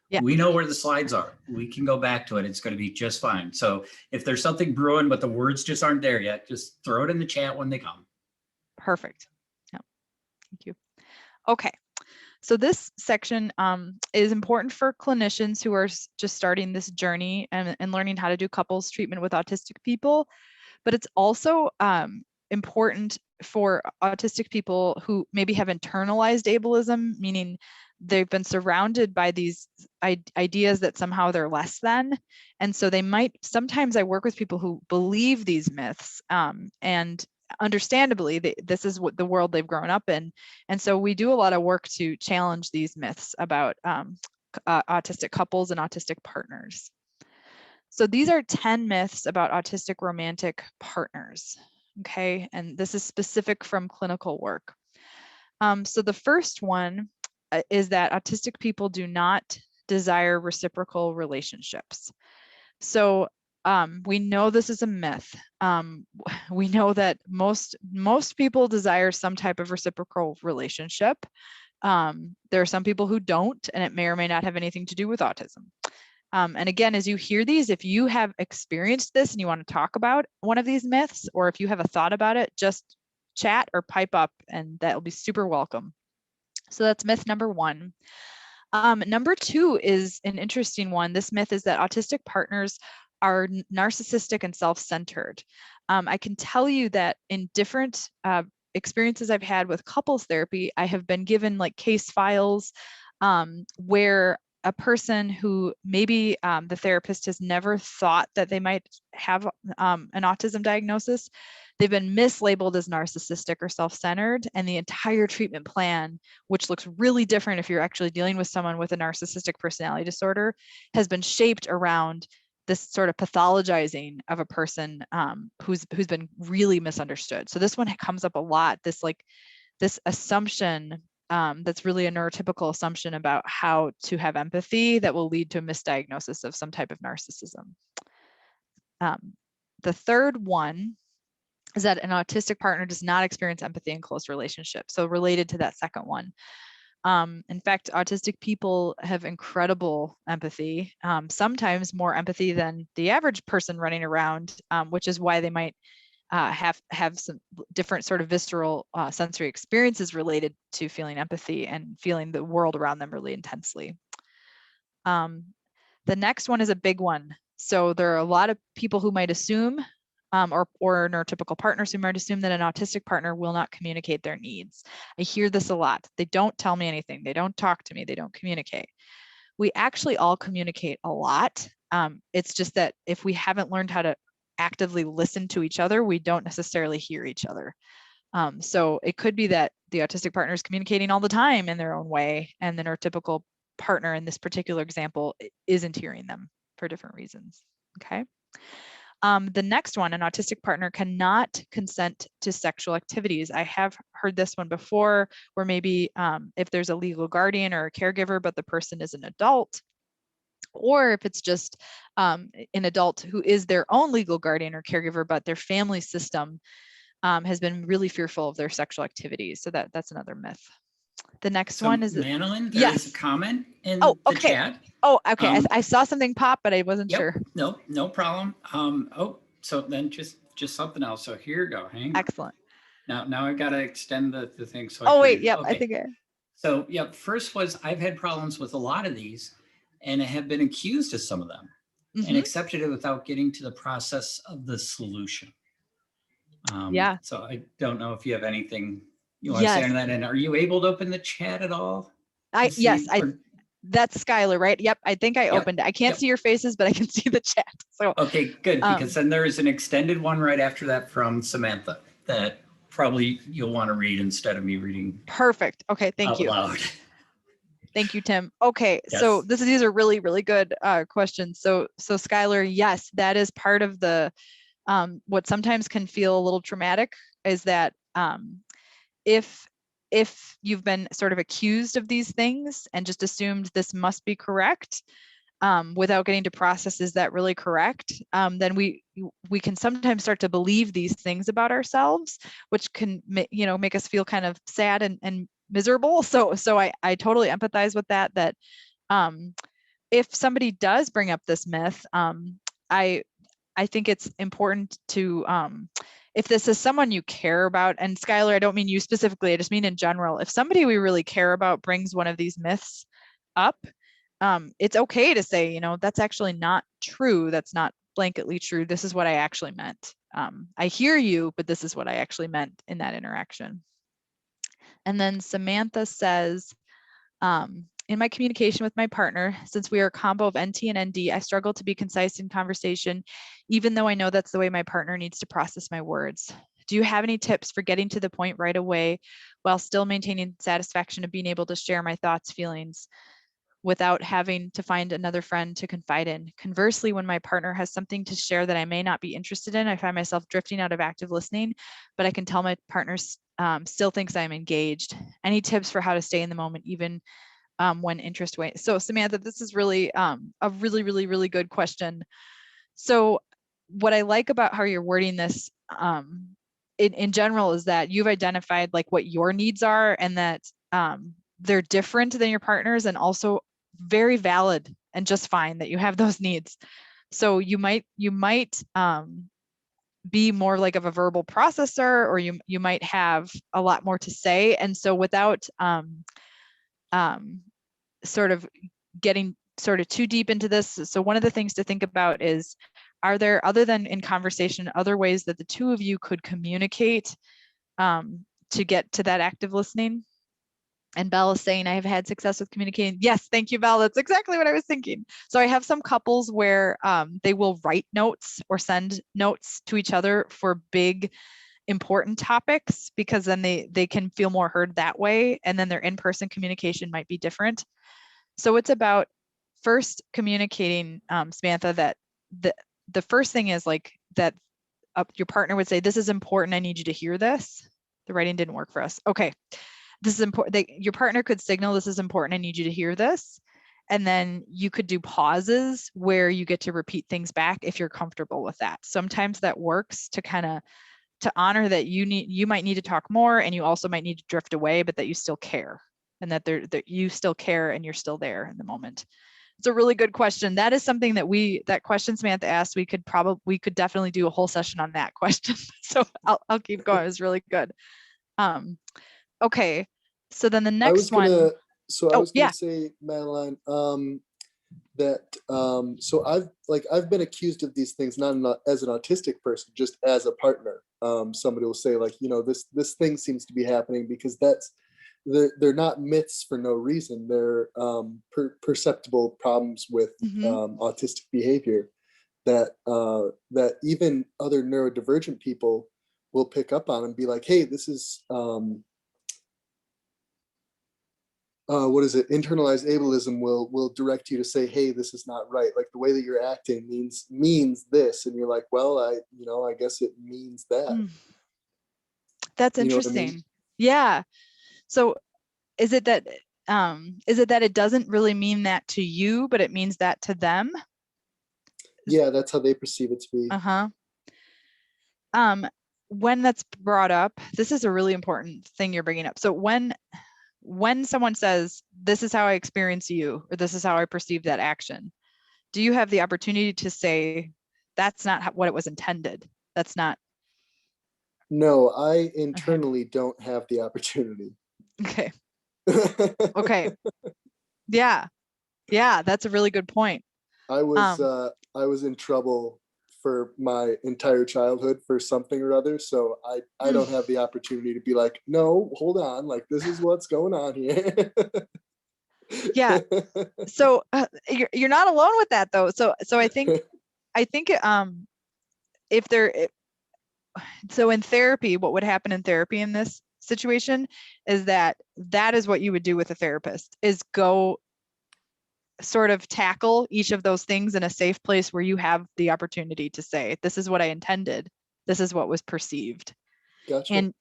Yeah. We know where the slides are. We can go back to it. It's going to be just fine. So if there's something brewing, but the words just aren't there yet, just throw it in the chat when they come. Perfect. Yeah. Thank you. Okay. So this section is important for clinicians who are just starting this journey and learning how to do couples treatment with autistic people. But it's also important for autistic people who maybe have internalized ableism, meaning they've been surrounded by these ideas that somehow they're less than. And so they might, sometimes I work with people who believe these myths, and understandably, this is what the world they've grown up in. And so we do a lot of work to challenge these myths about autistic couples and autistic partners. So these are 10 myths about autistic romantic partners, okay? And this is specific from clinical work. So the first one is that autistic people do not desire reciprocal relationships. So we know this is a myth. We know that most people desire some type of reciprocal relationship. There are some people who don't, and it may or may not have anything to do with autism. And again, as you hear these, if you have experienced this and you want to talk about one of these myths, or if you have a thought about it, just chat or pipe up, and that will be super welcome. So that's myth number one. Number two is an interesting one. This myth is that autistic partners are narcissistic and self-centered. I can tell you that in different experiences I've had with couples therapy, I have been given like case files where a person who maybe the therapist has never thought that they might have an autism diagnosis, they've been mislabeled as narcissistic or self-centered, and the entire treatment plan, which looks really different if you're actually dealing with someone with a narcissistic personality disorder, has been shaped around this sort of pathologizing of a person who's been really misunderstood. So this one comes up a lot, this assumption that's really a neurotypical assumption about how to have empathy that will lead to a misdiagnosis of some type of narcissism. The third one is that an autistic partner does not experience empathy in close relationships. So related to that second one. In fact, autistic people have incredible empathy, sometimes more empathy than the average person running around, which is why they might have some different sort of visceral sensory experiences related to feeling empathy and feeling the world around them really intensely. The next one is a big one. So there are a lot of people who might assume, or neurotypical partners who might assume that an autistic partner will not communicate their needs. I hear this a lot. They don't tell me anything. They don't talk to me. They don't communicate. We actually all communicate a lot. It's just that if we haven't learned how to actively listen to each other, we don't necessarily hear each other. So it could be that the autistic partner is communicating all the time in their own way, and the neurotypical partner in this particular example isn't hearing them for different reasons. Okay. The next one, an autistic partner cannot consent to sexual activities. I have heard this one before, where maybe if there's a legal guardian or a caregiver, but the person is an adult, or if it's just an adult who is their own legal guardian or caregiver, but their family system has been really fearful of their sexual activities. So that's another myth. The next one is Madeline, there is a comment in the chat. Oh, okay. I saw something pop, but I wasn't sure. No problem. So then just something else. So here you go. Hang on. Excellent. Now I got to extend the thing. So Okay. I think. So first was I've had problems with a lot of these, and I have been accused of some of them, and accepted it without getting to the process of the solution. So I don't know if you have anything you want to say on that. And are you able to open the chat at all? That's Skylar, right? Yep. I think I opened it. I can't see your faces, but I can see the chat. So okay, good. Because then there is an extended one right after that from Samantha that probably you'll want to read instead of me reading. Perfect. Okay. Thank you. Loud. Thank you, Tim. Okay. Yes. So these are really, really good questions. So Skylar, yes, that is part of the, what sometimes can feel a little traumatic is that if you've been sort of accused of these things and just assumed this must be correct, without getting to process, is that really correct? Then we can sometimes start to believe these things about ourselves, which can make us feel kind of sad and miserable. So I totally empathize with that if somebody does bring up this myth, I think it's important to, if this is someone you care about, and Skylar, I don't mean you specifically, I just mean in general, if somebody we really care about brings one of these myths up, it's okay to say, that's actually not true. That's not blanketly true. This is what I actually meant. I hear you, but this is what I actually meant in that interaction. And then Samantha says, in my communication with my partner, since we are a combo of NT and ND, I struggle to be concise in conversation, even though I know that's the way my partner needs to process my words. Do you have any tips for getting to the point right away while still maintaining satisfaction of being able to share my thoughts, feelings without having to find another friend to confide in. Conversely, when my partner has something to share that I may not be interested in, I find myself drifting out of active listening, but I can tell my partner still thinks I'm engaged. Any tips for how to stay in the moment, even when interest wanes? So Samantha, this is really a really good question. So what I like about how you're wording this in general is that you've identified like what your needs are, and that they're different than your partner's, and also very valid and just fine that you have those needs. So you might be more like of a verbal processor, or you might have a lot more to say. And so without sort of getting sort of too deep into this, so one of the things to think about is, are there, other than in conversation, other ways that the two of you could communicate to get to that active listening? And Belle is saying, I have had success with communicating. Yes, thank you, Belle. That's exactly what I was thinking. So I have some couples where they will write notes or send notes to each other for big, important topics, because then they can feel more heard that way. And then their in-person communication might be different. So it's about first communicating, Samantha, that the first thing is like that your partner would say, this is important. I need you to hear this. The writing didn't work for us. Okay. This is important. Your partner could signal, this is important. I need you to hear this. And then you could do pauses where you get to repeat things back if you're comfortable with that. Sometimes that works to kind of to honor that you might need to talk more, and you also might need to drift away, but that you still care, and that you still care and you're still there in the moment. It's a really good question. That is something that question Samantha asked, we could definitely do a whole session on that question. So I'll keep going. It was really good. Okay, so then the next one. I was gonna say, Madeline, so I've been accused of these things, not as an autistic person, just as a partner. Somebody will say, like, this thing seems to be happening, because they're not myths for no reason. They're perceptible problems with autistic behavior that even other neurodivergent people will pick up on and be like, hey, this is what is it? Internalized ableism will direct you to say, hey, this is not right. Like, the way that you're acting means this. And you're like, well, I guess it means that. That's interesting. I mean? Yeah. So is it that it doesn't really mean that to you, but it means that to them? Yeah, that's how they perceive it to be. When that's brought up, this is a really important thing you're bringing up. So when someone says, this is how I experience you, or this is how I perceive that action, do you have the opportunity to say, that's not what it was intended? That's not. No, I internally don't have the opportunity. Okay. Okay. Yeah. That's a really good point. I was in trouble for my entire childhood for something or other, so I don't have the opportunity to be like, no, hold on, like, this is what's going on here. Yeah. So you're not alone with that, though. So I think so in therapy, what would happen in therapy in this situation is that is what you would do with a therapist, is go sort of tackle each of those things in a safe place where you have the opportunity to say, this is what I intended. This is what was perceived. Gotcha. And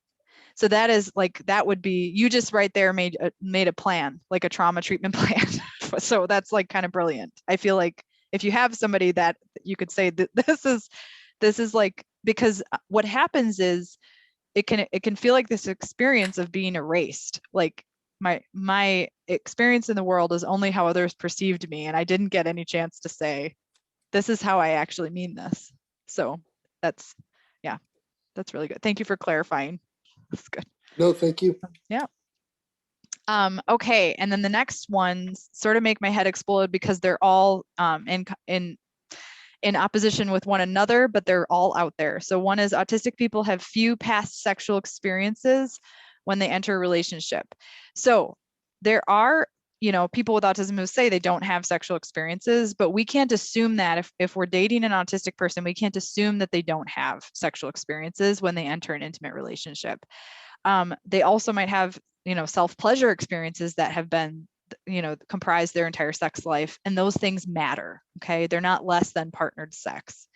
so that is like, that would be, you just right there made a plan, like a trauma treatment plan. So that's like kind of brilliant. I feel like if you have somebody that you could say that this is like, because what happens is it can feel like this experience of being erased. Like my experience in the world is only how others perceived me, and I didn't get any chance to say, this is how I actually mean this. So that's really good. Thank you for clarifying. That's good. No, thank you. Yeah. Okay, and then the next ones sort of make my head explode, because they're all in opposition with one another, but they're all out there. So one is, autistic people have few past sexual experiences when they enter a relationship. So there are, people with autism who say they don't have sexual experiences, but we can't assume that if we're dating an autistic person, we can't assume that they don't have sexual experiences when they enter an intimate relationship. They also might have, self-pleasure experiences that have been comprise their entire sex life, and those things matter. Okay, they're not less than partnered sex.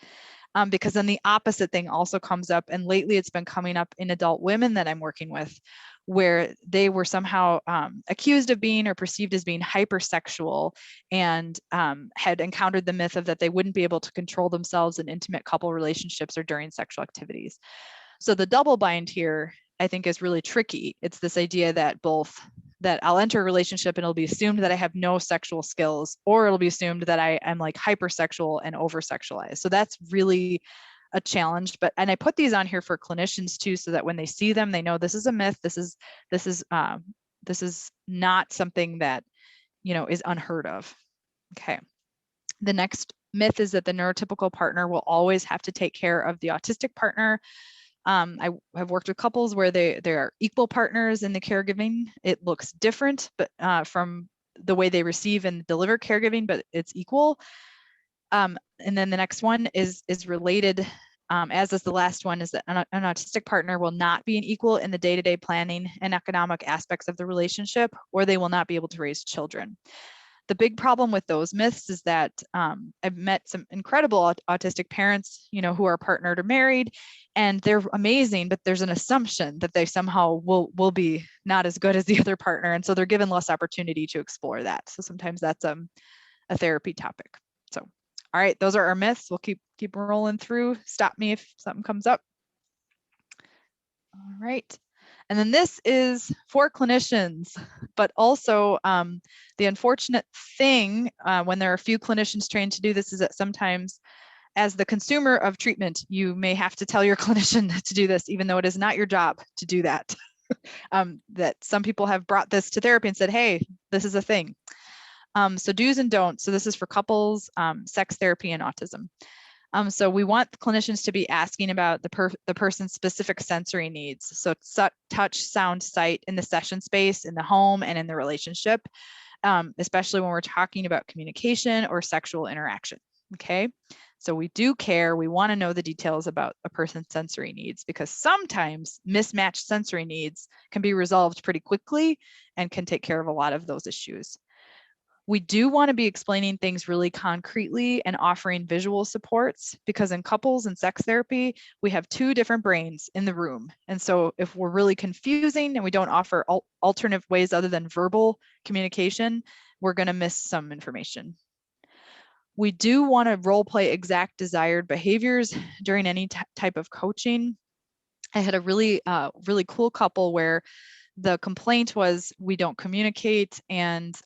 Because then the opposite thing also comes up, and lately it's been coming up in adult women that I'm working with, where they were somehow accused of being or perceived as being hypersexual, and had encountered the myth of that they wouldn't be able to control themselves in intimate couple relationships or during sexual activities. So the double bind here, I think, is really tricky. It's this idea that I'll enter a relationship and it'll be assumed that I have no sexual skills, or it'll be assumed that I am like hypersexual and over-sexualized. So that's really a challenge. And I put these on here for clinicians too, so that when they see them, they know this is a myth. This is not something that, is unheard of. Okay. The next myth is that the neurotypical partner will always have to take care of the autistic partner. I have worked with couples where they are equal partners in the caregiving. It looks different, but from the way they receive and deliver caregiving, but it's equal. And then the next one is related, as is the last one, is that an autistic partner will not be an equal in the day-to-day planning and economic aspects of the relationship, or they will not be able to raise children. The big problem with those myths is that I've met some incredible autistic parents, who are partnered or married, and they're amazing, but there's an assumption that they somehow will be not as good as the other partner. And so they're given less opportunity to explore that. So sometimes that's a therapy topic. So, all right, those are our myths. We'll keep rolling through. Stop me if something comes up. All right. And then this is for clinicians, but also the unfortunate thing when there are a few clinicians trained to do this is that sometimes, as the consumer of treatment, you may have to tell your clinician to do this, even though it is not your job to do that. That some people have brought this to therapy and said, hey, this is a thing. So do's and don'ts. So this is for couples, sex therapy, and autism. So we want clinicians to be asking about the person's specific sensory needs. So touch, sound, sight in the session space, in the home, and in the relationship, especially when we're talking about communication or sexual interaction. Okay, so we do care. We want to know the details about a person's sensory needs, because sometimes mismatched sensory needs can be resolved pretty quickly and can take care of a lot of those issues. We do want to be explaining things really concretely and offering visual supports, because in couples and sex therapy, we have two different brains in the room. And so if we're really confusing and we don't offer alternative ways other than verbal communication, we're going to miss some information. We do want to role play exact desired behaviors during any type of coaching. I had a really cool couple where the complaint was we don't communicate, and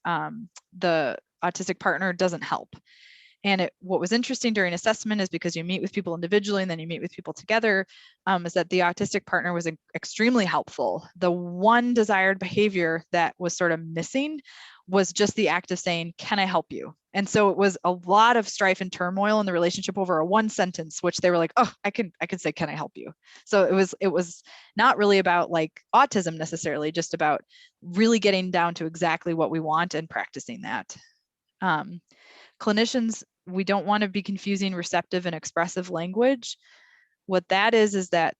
the autistic partner doesn't help. And what was interesting during assessment is, because you meet with people individually and then you meet with people together, is that the autistic partner was extremely helpful. The one desired behavior that was sort of missing was just the act of saying, can I help you? And so it was a lot of strife and turmoil in the relationship over a one sentence, which they were like, oh, I can say, can I help you? So it was not really about like autism necessarily, just about really getting down to exactly what we want and practicing that. Clinicians, we don't want to be confusing receptive and expressive language. What that is that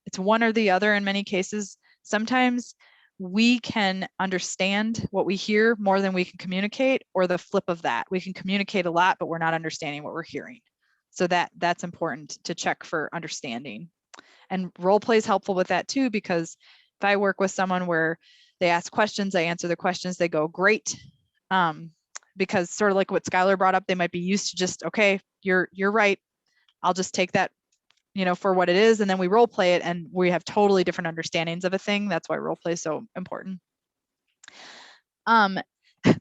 it's one or the other in many cases. Sometimes we can understand what we hear more than we can communicate, or the flip of that. We can communicate a lot, but we're not understanding what we're hearing. So that's important to check for understanding. And role play is helpful with that too, because if I work with someone where they ask questions, I answer the questions, they go great. Because sort of like what Skylar brought up, they might be used to just, okay, you're right. I'll just take that, for what it is. And then we role play it and we have totally different understandings of a thing. That's why role play is so important.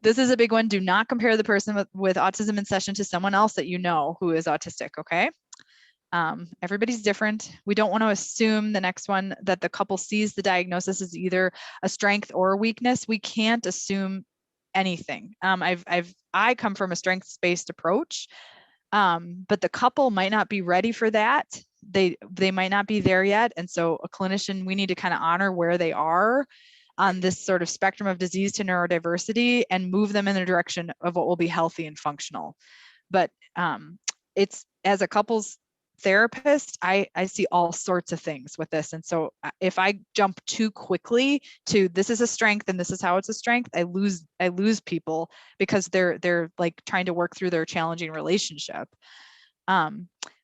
This is a big one. Do not compare the person with autism in session to someone else that you know who is autistic, okay? Everybody's different. We don't want to assume, the next one, that the couple sees the diagnosis as either a strength or a weakness. We can't assume anything. I come from a strengths-based approach, but the couple might not be ready for that. They might not be there yet. And so a clinician, we need to kind of honor where they are on this sort of spectrum of disease to neurodiversity and move them in the direction of what will be healthy and functional. But it's, as a couple's therapist, I see all sorts of things with this. And so if I jump too quickly to this is a strength and this is how it's a strength, I lose people because they're like trying to work through their challenging relationship.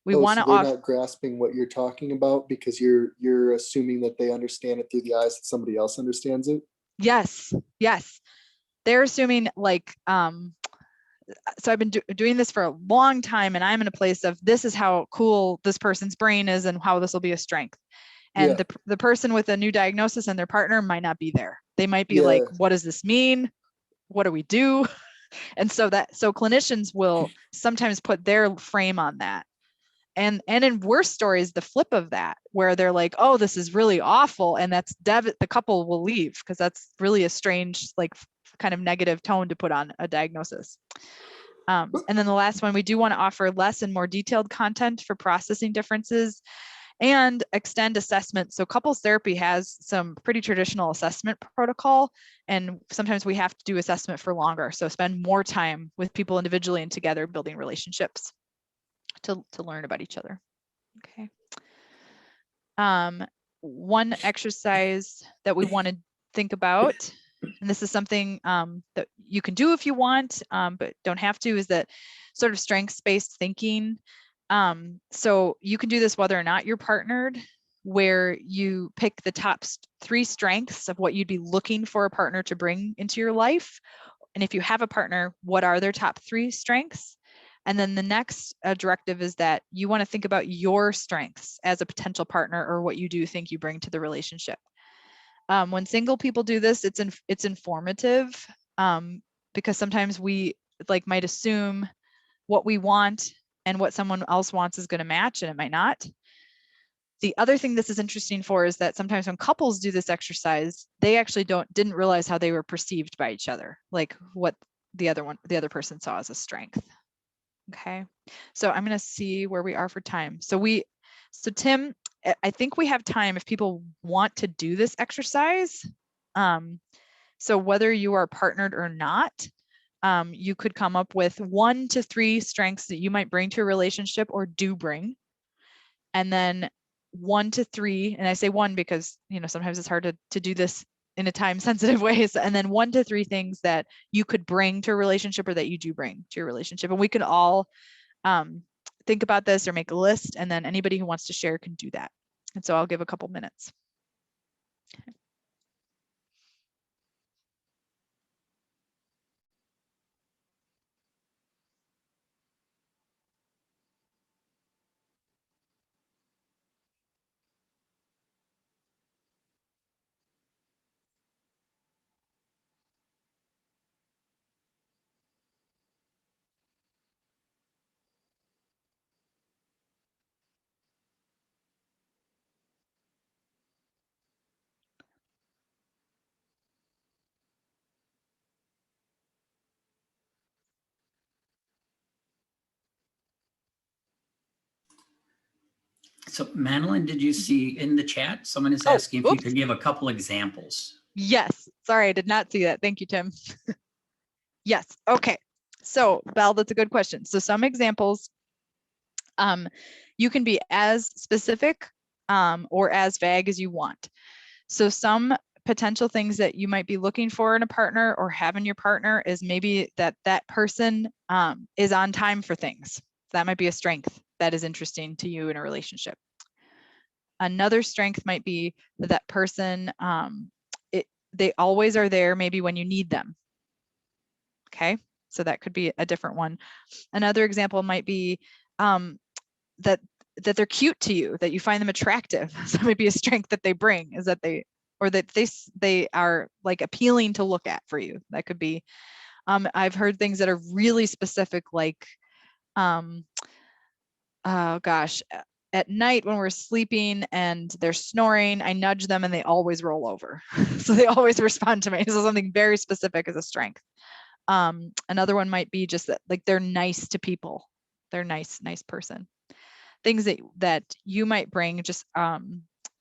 We want to they're not grasping what you're talking about because you're assuming that they understand it through the eyes that somebody else understands it. Yes. They're assuming like, so I've been doing this for a long time, and I'm in a place of this is how cool this person's brain is and how this will be a strength. And the person with a new diagnosis and their partner might not be there. They might be like, what does this mean? What do we do? And so clinicians will sometimes put their frame on that. And in worse stories, the flip of that, where they're like, oh, this is really awful. And that's the couple will leave because that's really a strange, like kind of negative tone to put on a diagnosis. And then the last one, we do want to offer less and more detailed content for processing differences and extend assessment. So couples therapy has some pretty traditional assessment protocol, and sometimes we have to do assessment for longer. So spend more time with people individually and together building relationships to learn about each other. Okay. One exercise that we want to think about, and this is something that you can do if you want, but don't have to, is that sort of strengths-based thinking. So you can do this whether or not you're partnered, where you pick the top 3 strengths of what you'd be looking for a partner to bring into your life. And if you have a partner, what are their top 3 strengths? And then the next directive is that you want to think about your strengths as a potential partner or what you do think you bring to the relationship. When single people do this, it's informative because sometimes we might assume what we want and what someone else wants is going to match, and it might not. The other thing this is interesting for is that sometimes when couples do this exercise, they actually didn't realize how they were perceived by each other, like what the other person saw as a strength. Okay, so I'm going to see where we are for time. So Tim, I think we have time if people want to do this exercise. So whether you are partnered or not, you could come up with 1 to 3 strengths that you might bring to a relationship or do bring. And then 1 to 3, and I say 1 because, sometimes it's hard to do this in a time sensitive way. And then 1 to 3 things that you could bring to a relationship or that you do bring to your relationship. And we can all think about this or make a list, and then anybody who wants to share can do that. And so I'll give a couple minutes. Okay. So Madeline, did you see in the chat, someone is asking if you could give a couple examples? Yes. Sorry, I did not see that. Thank you, Tim. Yes. Okay. So Val, that's a good question. So some examples, you can be as specific or as vague as you want. So some potential things that you might be looking for in a partner or have in your partner is maybe that person is on time for things. That might be a strength that is interesting to you in a relationship. Another strength might be that person, they always are there maybe when you need them. Okay, so that could be a different one. Another example might be that they're cute to you, that you find them attractive. So maybe a strength that they bring is that they are like appealing to look at for you. That could be, I've heard things that are really specific, like, oh gosh, at night when we're sleeping and they're snoring, I nudge them and they always roll over. So they always respond to me. So something very specific is a strength. Another one might be just that, like, they're nice to people. They're nice person. Things that you might bring just to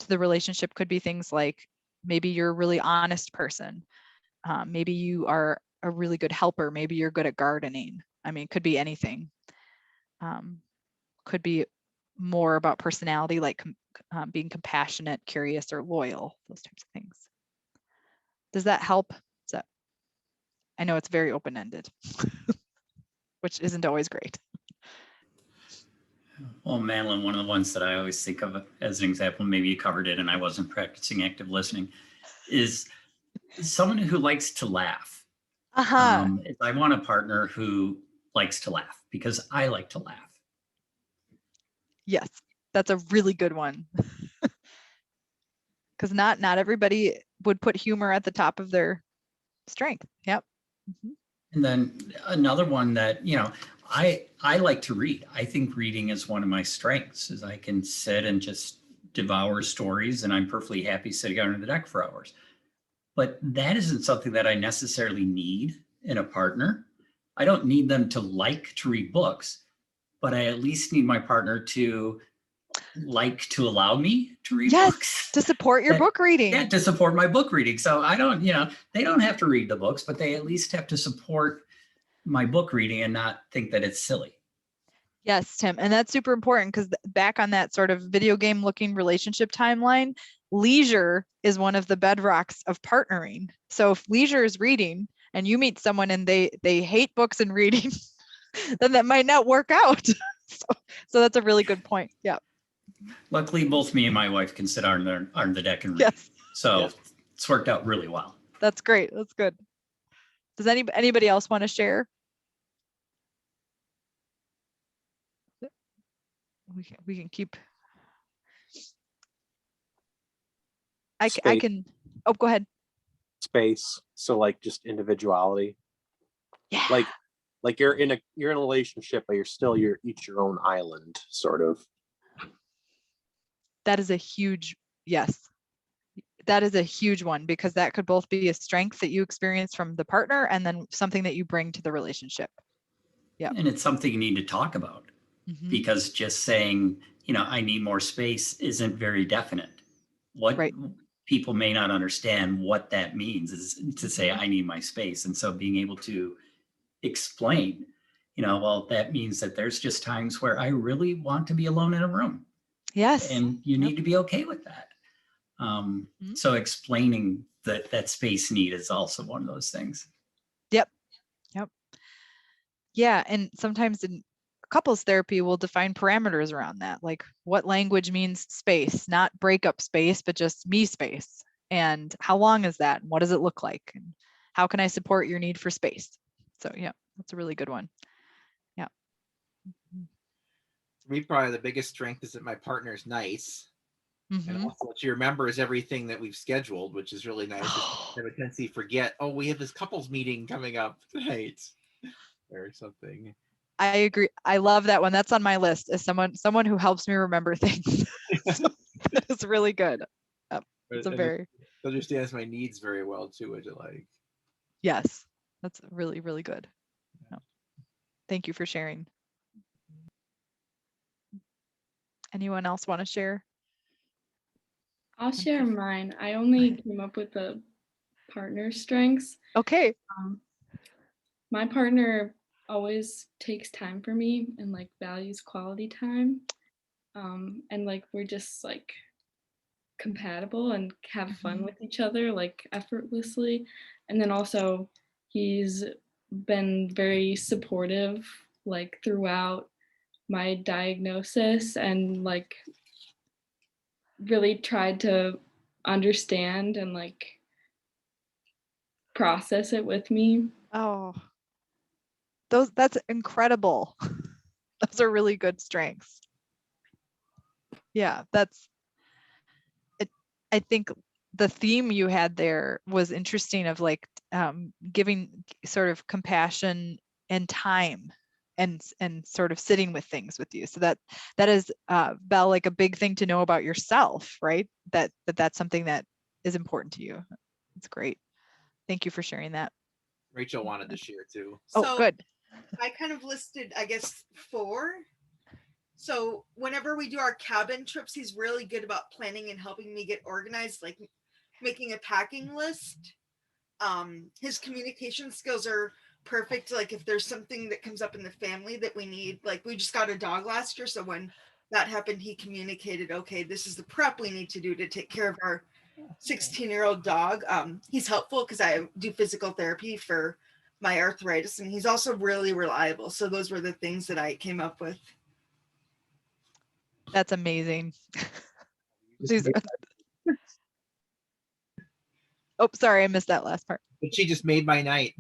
the relationship could be things like maybe you're a really honest person. Maybe you are a really good helper. Maybe you're good at gardening. I mean, it could be anything. Could be more about personality, like being compassionate, curious, or loyal, those types of things. Does that help? I know it's very open-ended, which isn't always great. Well, Madeline, one of the ones that I always think of as an example, maybe you covered it and I wasn't practicing active listening, is someone who likes to laugh. I want a partner who likes to laugh because I like to laugh. Yes, that's a really good one. Because not everybody would put humor at the top of their strength. Yep. And then another one that, I like to read. I think reading is one of my strengths, is I can sit and just devour stories, and I'm perfectly happy sitting under the deck for hours. But that isn't something that I necessarily need in a partner. I don't need them to like to read books, but I at least need my partner to like to allow me to read books. To support your book reading. Yeah, to support my book reading. So I don't, they don't have to read the books, but they at least have to support my book reading and not think that it's silly. Yes, Tim. And that's super important, because back on that sort of video game looking relationship timeline, leisure is one of the bedrocks of partnering. So if leisure is reading and you meet someone and they hate books and reading, then that might not work out. So that's a really good point. Yeah. Luckily, both me and my wife can sit on the deck and read. Yes. So it's worked out really well. That's great. That's good. Does anybody else want to share? We can keep. I can. Oh, go ahead. Space. So like just individuality. Yeah. Like you're in a relationship, but you're still each your own island, sort of. That is a huge yes. That is a huge one, because that could both be a strength that you experience from the partner and then something that you bring to the relationship. Yeah. And it's something you need to talk about, because just saying, I need more space isn't very definite. What people may not understand what that means is to say, I need my space. And so being able to explain, well, that means that there's just times where I really want to be alone in a room. Yes. And you need to be okay with that. So explaining that space need is also one of those things. Yep. Yeah. And sometimes in couples therapy, we'll define parameters around that, like what language means space, not breakup space, but just me space. And how long is that? And what does it look like? And how can I support your need for space? So yeah, that's a really good one. Yeah. For me, probably the biggest strength is that my partner's nice. And also she remembers everything that we've scheduled, which is really nice. I have a tendency to forget, we have this couples meeting coming up tonight or something. I agree. I love that one. That's on my list, as someone who helps me remember things. So that is really good. It's a very understands my needs very well too, which I like. Yes, that's really, really good. Yeah. Thank you for sharing. Anyone else want to share? I'll share mine. I only came up with the partner strengths. Okay. My partner always takes time for me and like values quality time. And like we're just like compatible and have fun with each other like effortlessly. And then also he's been very supportive like throughout my diagnosis, and like really tried to understand and like process it with me. Oh, that's incredible. Those are really good strengths. Yeah, that's it. I think the theme you had there was interesting, of like giving sort of compassion and time and sort of sitting with things with you. So that is Belle, like a big thing to know about yourself, right? That's something that is important to you. It's great. Thank you for sharing that. Rachel wanted to share too. Oh, good. I kind of listed, I guess, 4. So whenever we do our cabin trips, he's really good about planning and helping me get organized, like making a packing list. His communication skills are perfect. Like if there's something that comes up in the family that we need, like we just got a dog last year. So when that happened, he communicated, okay, this is the prep we need to do to take care of our 16-year-old dog. He's helpful because I do physical therapy for my arthritis, and he's also really reliable. So those were the things that I came up with. That's amazing. Oh, sorry, I missed that last part. But she just made my night.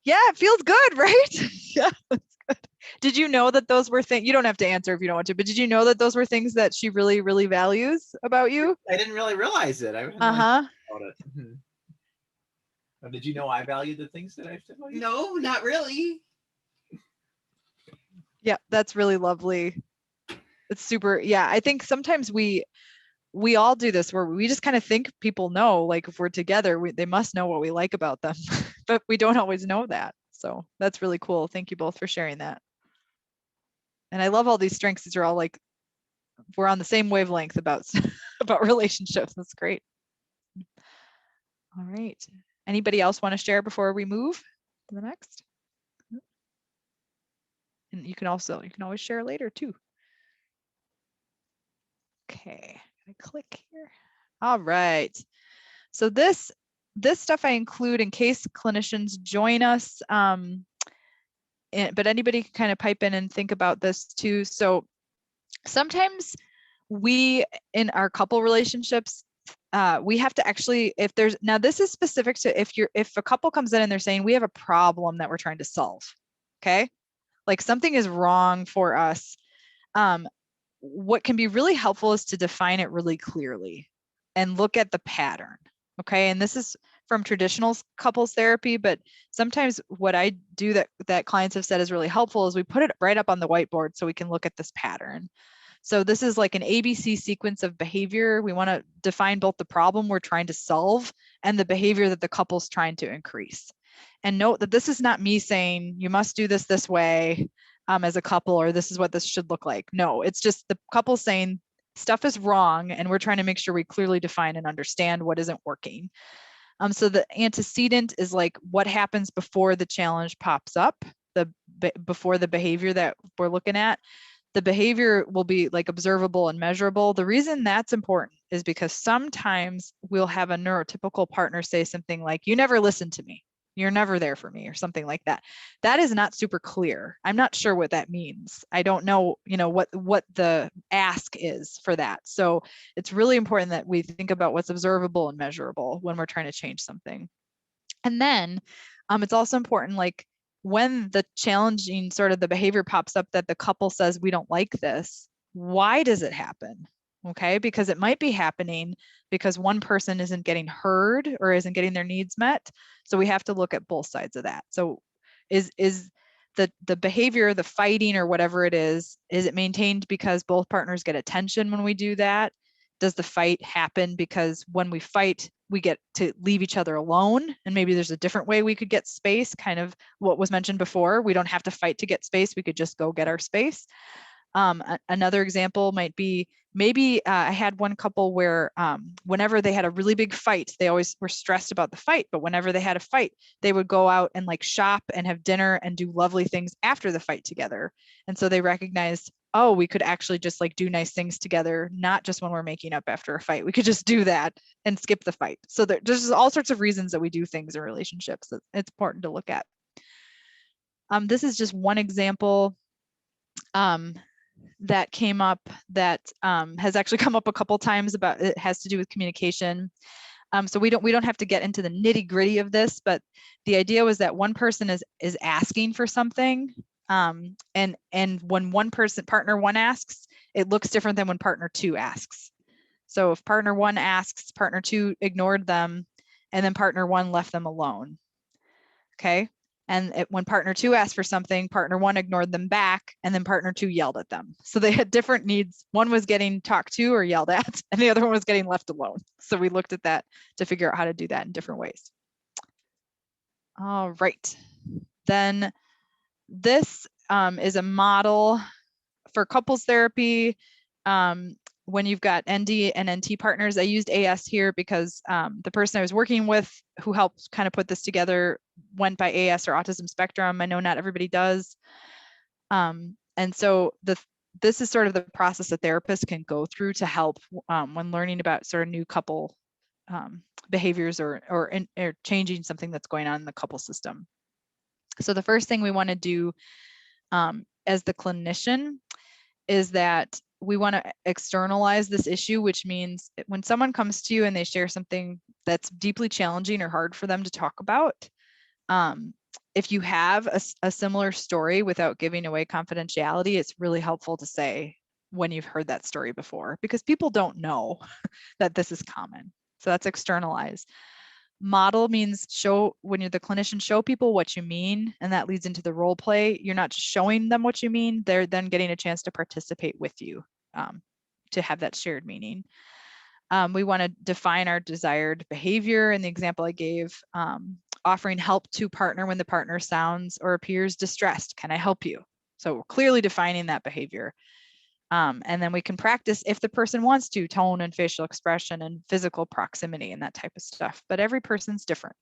Yeah, it feels good, right? Yeah, that's good. Did you know that those were things, you don't have to answer if you don't want to, but did you know that those were things that she really, really values about you? I didn't really realize it. I hadn't really thought about it. Mm-hmm. Did you know I value the things that I tell you? No, not really. Yeah, that's really lovely. It's super. Yeah, I think sometimes we all do this where we just kind of think people know, like if we're together, they must know what we like about them, but we don't always know that. So that's really cool. Thank you both for sharing that. And I love all these strengths. These are all like, we're on the same wavelength about relationships. That's great. All right. Anybody else want to share before we move to the next? And you can always share later too. Okay, I click here. All right. So this stuff I include in case clinicians join us, but anybody can kind of pipe in and think about this too. So sometimes we, in our couple relationships, we have to actually, now this is specific to if a couple comes in and they're saying we have a problem that we're trying to solve, okay? Like something is wrong for us. What can be really helpful is to define it really clearly and look at the pattern, okay? And this is from traditional couples therapy, but sometimes what I do that clients have said is really helpful is we put it right up on the whiteboard so we can look at this pattern. So this is like an ABC sequence of behavior. We want to define both the problem we're trying to solve and the behavior that the couple's trying to increase. And note that this is not me saying you must do this way as a couple, or this is what this should look like. No, it's just the couple saying stuff is wrong and we're trying to make sure we clearly define and understand what isn't working. So the antecedent is like what happens before the challenge pops up, before the behavior that we're looking at. The behavior will be like observable and measurable. The reason that's important is because sometimes we'll have a neurotypical partner say something like, you never listen to me, you're never there for me, or something like that. That is not super clear. I'm not sure what that means. I don't know, what the ask is for that. So it's really important that we think about what's observable and measurable when we're trying to change something. And then it's also important, like when the challenging sort of the behavior pops up that the couple says, we don't like this, why does it happen? Okay, because it might be happening because one person isn't getting heard or isn't getting their needs met. So we have to look at both sides of that. So is the behavior, the fighting or whatever it is it maintained because both partners get attention when we do that? Does the fight happen because when we fight, we get to leave each other alone? And maybe there's a different way we could get space, kind of what was mentioned before. We don't have to fight to get space. We could just go get our space. Another example might be, maybe I had one couple where whenever they had a really big fight, they always were stressed about the fight, but whenever they had a fight, they would go out and like shop and have dinner and do lovely things after the fight together. And so they recognized, oh, we could actually just like do nice things together, not just when we're making up after a fight. We could just do that and skip the fight. So there's all sorts of reasons that we do things in relationships that it's important to look at. This is just one example that came up that has actually come up a couple times about, it has to do with communication. So we don't have to get into the nitty gritty of this, but the idea was that one person is asking for something. And when partner one asks, it looks different than when partner two asks. So if partner one asks, partner two ignored them, and then partner one left them alone. Okay. And when partner two asked for something, partner one ignored them back, and then partner two yelled at them. So they had different needs. One was getting talked to or yelled at, and the other one was getting left alone. So we looked at that to figure out how to do that in different ways. All right. Then this is a model for couples therapy. When you've got ND and NT partners, I used AS here because the person I was working with who helped kind of put this together went by AS or autism spectrum. I know not everybody does. And so this is sort of the process a therapist can go through to help when learning about sort of new couple behaviors or changing something that's going on in the couple system. So the first thing we want to do as the clinician is that we want to externalize this issue, which means when someone comes to you and they share something that's deeply challenging or hard for them to talk about, if you have a similar story without giving away confidentiality, it's really helpful to say when you've heard that story before, because people don't know that this is common. So that's externalize. Model means show, when you're the clinician, show people what you mean, and that leads into the role play. You're not just showing them what you mean, they're then getting a chance to participate with you to have that shared meaning. We want to define our desired behavior. In the example I gave, offering help to partner when the partner sounds or appears distressed. Can I help you? So we're clearly defining that behavior. And then we can practice, if the person wants to, tone and facial expression and physical proximity and that type of stuff, but every person's different.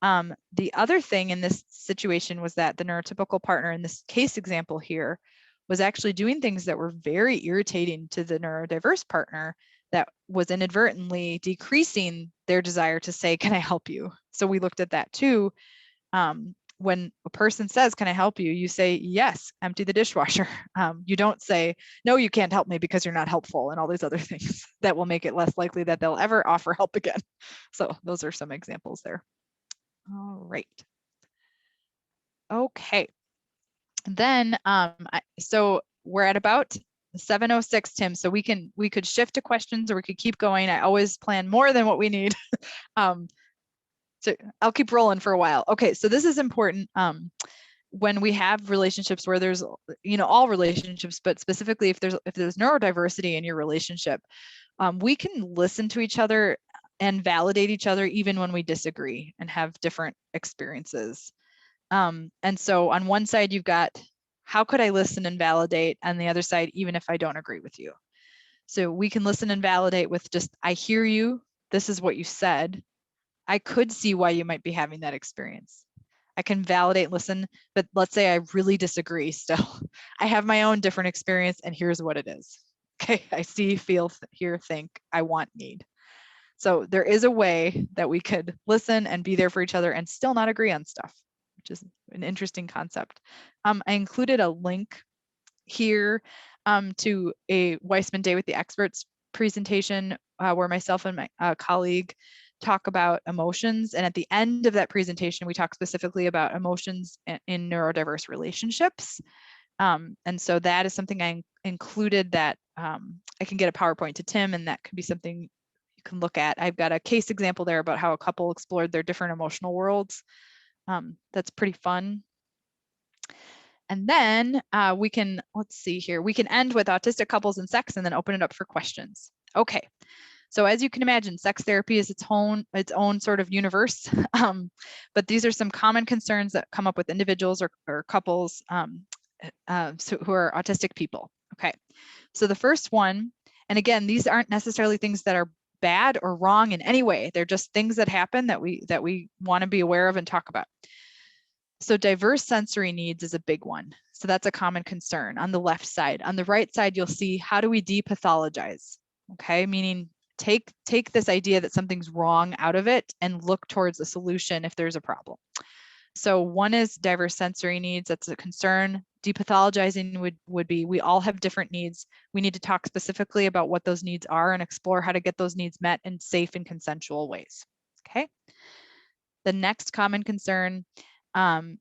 The other thing in this situation was that the neurotypical partner in this case example here was actually doing things that were very irritating to the neurodiverse partner, that was inadvertently decreasing their desire to say, can I help you? So we looked at that too. When a person says, can I help you? You say, yes, empty the dishwasher. You don't say, no, you can't help me because you're not helpful, and all these other things that will make it less likely that they'll ever offer help again. So those are some examples there. All right. Okay. Then, so we're at about 7:06, Tim. So we could shift to questions, or we could keep going. I always plan more than what we need. So I'll keep rolling for a while. Okay, so this is important when we have relationships where there's, all relationships, but specifically if there's neurodiversity in your relationship, we can listen to each other and validate each other even when we disagree and have different experiences. And so on one side, you've got, how could I listen and validate? On the other side, even if I don't agree with you. So we can listen and validate with just, I hear you, this is what you said. I could see why you might be having that experience. I can validate, listen, but let's say I really disagree still. I have my own different experience, and here's what it is. Okay, I see, feel, hear, think, I want, need. So there is a way that we could listen and be there for each other and still not agree on stuff, which is an interesting concept. I included a link here to a Weissman Day with the Experts presentation where myself and my colleague talk about emotions. And at the end of that presentation, we talk specifically about emotions in neurodiverse relationships. And so that is something I included that I can get a PowerPoint to Tim, and that could be something you can look at. I've got a case example there about how a couple explored their different emotional worlds. That's pretty fun. And then we can, let's see here, we can end with autistic couples and sex and then open it up for questions. Okay. So as you can imagine, sex therapy is its own sort of universe, but these are some common concerns that come up with individuals or couples who are autistic people. Okay, so the first one, and again, these aren't necessarily things that are bad or wrong in any way. They're just things that happen that we want to be aware of and talk about. So diverse sensory needs is a big one. So that's a common concern on the left side. On the right side, you'll see, how do we depathologize? Okay, meaning take this idea that something's wrong out of it and look towards a solution if there's a problem. So one is diverse sensory needs. That's a concern. Depathologizing would be, we all have different needs. We need to talk specifically about what those needs are and explore how to get those needs met in safe and consensual ways. Okay. The next common concern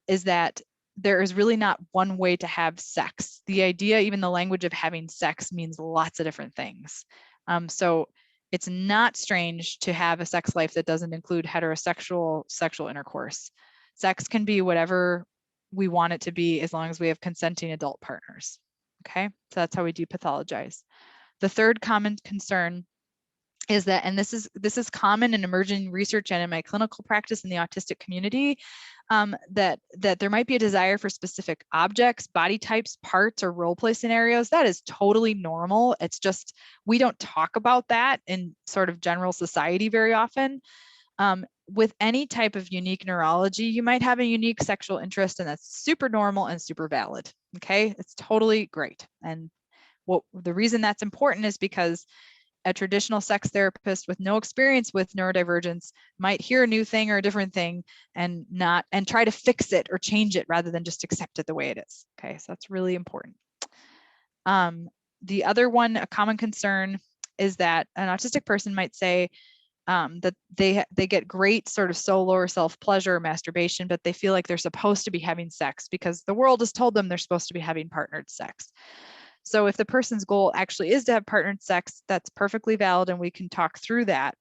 is that there is really not one way to have sex. The idea, even the language of having sex, means lots of different things. So it's not strange to have a sex life that doesn't include heterosexual sexual intercourse. Sex can be whatever we want it to be as long as we have consenting adult partners. Okay, so that's how we depathologize. The third common concern is that, and this is common in emerging research and in my clinical practice in the autistic community, that there might be a desire for specific objects, body types, parts, or role play scenarios. That is totally normal. It's just we don't talk about that in sort of general society very often. with any type of unique neurology, you might have a unique sexual interest, and that's super normal and super valid. Okay, it's totally great. And the reason that's important is because a traditional sex therapist with no experience with neurodivergence might hear a new thing or a different thing and try to fix it or change it rather than just accept it the way it is. Okay, so that's really important. The other one, a common concern, is that an autistic person might say that they get great sort of solo or self-pleasure or masturbation, but they feel like they're supposed to be having sex because the world has told them they're supposed to be having partnered sex. So if the person's goal actually is to have partnered sex, that's perfectly valid and we can talk through that.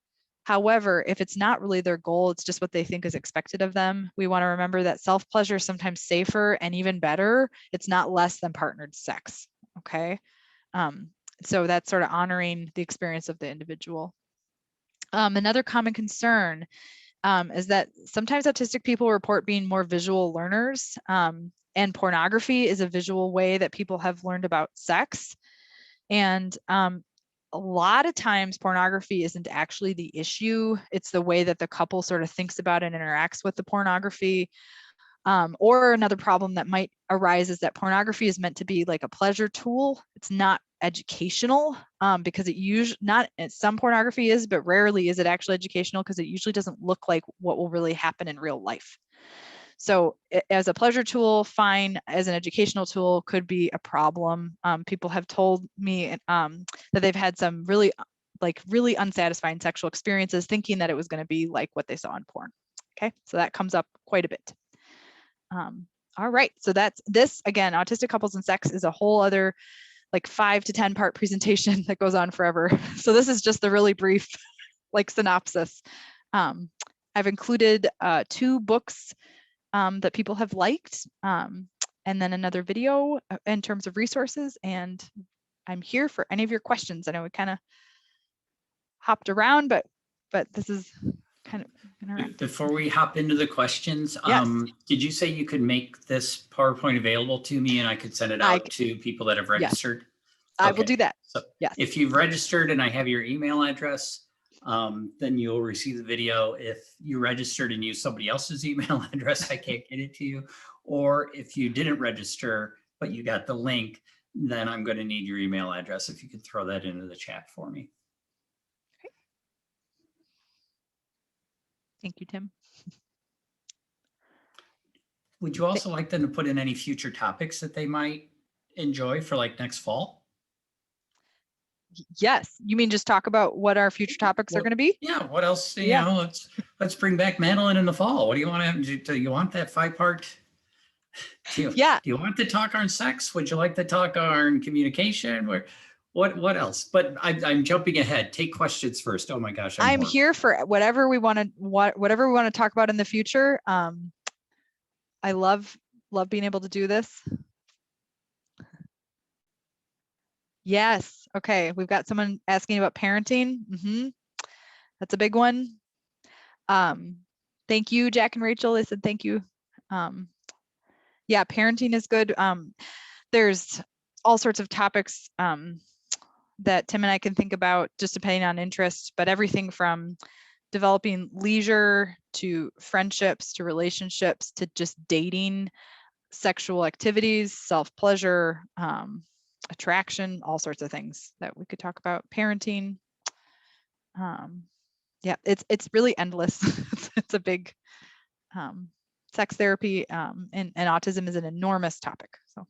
However, if it's not really their goal, it's just what they think is expected of them, we want to remember that self-pleasure is sometimes safer and even better. It's not less than partnered sex, okay? So that's sort of honoring the experience of the individual. Another common concern is that sometimes autistic people report being more visual learners, and pornography is a visual way that people have learned about sex. And a lot of times pornography isn't actually the issue. It's the way that the couple sort of thinks about and interacts with the pornography. Or another problem that might arise is that pornography is meant to be like a pleasure tool. It's not educational, because it usually some pornography is, but rarely is it actually educational because it usually doesn't look like what will really happen in real life. So as a pleasure tool, fine. As an educational tool, could be a problem. People have told me that they've had some really unsatisfying sexual experiences thinking that it was going to be like what they saw in porn. Okay, so that comes up quite a bit. All right, so that's this. Again, autistic couples and sex is a whole other like 5 to 10 part presentation that goes on forever. So this is just the really brief like synopsis. I've included 2 books that people have liked, and then another video in terms of resources. And I'm here for any of your questions. I know we kind of hopped around, but this is kind of interactive. Before we hop into the questions, yes. Did you say you could make this PowerPoint available to me and I could send it out to people that have registered? Yes. I will do that. So yes. If you've registered and I have your email address, then you'll receive the video. If you registered and used somebody else's email address, I can't get it to you. Or if you didn't register, but you got the link, then I'm going to need your email address. If you could throw that into the chat for me. Okay. Thank you, Tim. Would you also like them to put in any future topics that they might enjoy for like next fall? Yes. You mean just talk about what our future topics are going to be? Yeah. What else? You know, let's bring back Madeline in the fall. What do you want to do? You want that 5-part? Do you want to talk on sex? Would you like to talk on communication? Or what else? But I'm jumping ahead. Take questions first. Oh my gosh. I'm here for whatever we want to talk about in the future. I love being able to do this. Yes. Okay. We've got someone asking about parenting. That's a big one. Thank you, Jack and Rachel. They said thank you. Yeah, parenting is good. There's all sorts of topics that Tim and I can think about just depending on interest, but everything from developing leisure to friendships to relationships to just dating, sexual activities, self-pleasure, attraction, all sorts of things that we could talk about. Parenting. Yeah, it's really endless. It's a big sex therapy, and autism is an enormous topic. So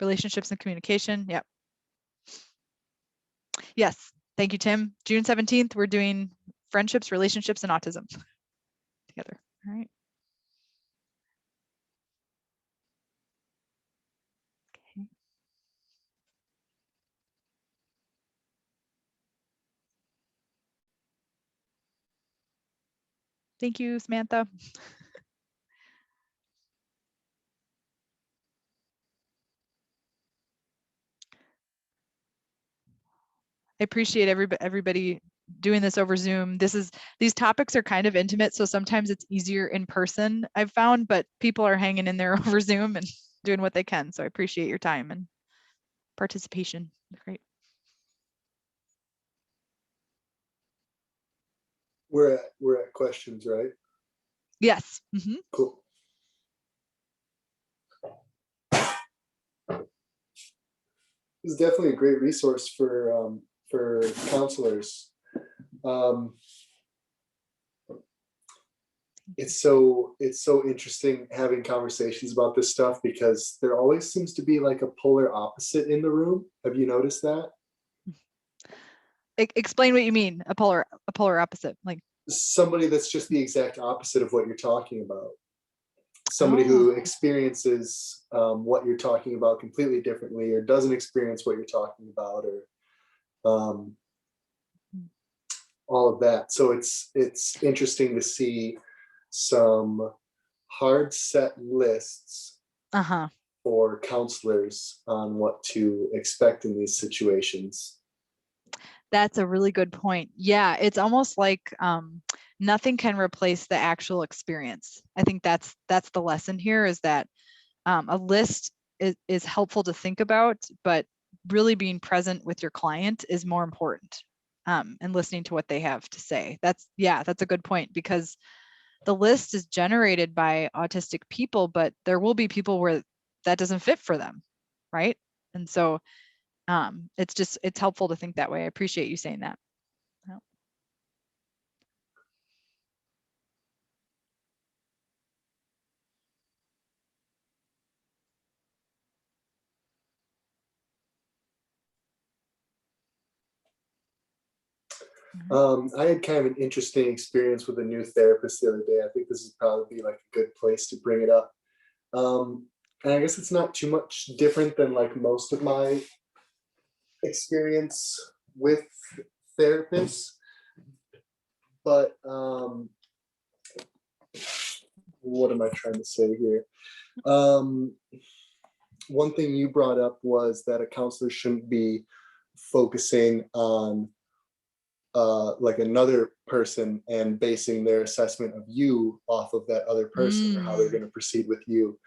relationships and communication. Yep. Yes. Thank you, Tim. June 17th, we're doing friendships, relationships, and autism together. All right. Okay. Thank you, Samantha. I appreciate everybody doing this over Zoom. These topics are kind of intimate, so sometimes it's easier in person, I've found, but people are hanging in there over Zoom and doing what they can. So I appreciate your time and participation. Great. We're at questions, right? Yes. Mm-hmm. Cool. This is definitely a great resource for counselors. It's so interesting having conversations about this stuff because there always seems to be like a polar opposite in the room. Have you noticed that? Explain what you mean. A polar opposite, like somebody that's just the exact opposite of what you're talking about. Somebody who experiences what you're talking about completely differently, or doesn't experience what you're talking about, or all of that. So it's interesting to see some hard set lists for counselors on what to expect in these situations. That's a really good point. Yeah, it's almost like nothing can replace the actual experience. I think that's the lesson here, is that a list is helpful to think about, but really being present with your client is more important, and listening to what they have to say. That's a good point, because the list is generated by autistic people, but there will be people where that doesn't fit for them, right? And so it's helpful to think that way. I appreciate you saying that. I had kind of an interesting experience with a new therapist the other day. I think this would probably be like a good place to bring it up. And I guess it's not too much different than like most of my experience with therapists, but what am I trying to say here? One thing you brought up was that a counselor shouldn't be focusing on like another person and basing their assessment of you off of that other person, or how they're going to proceed with you.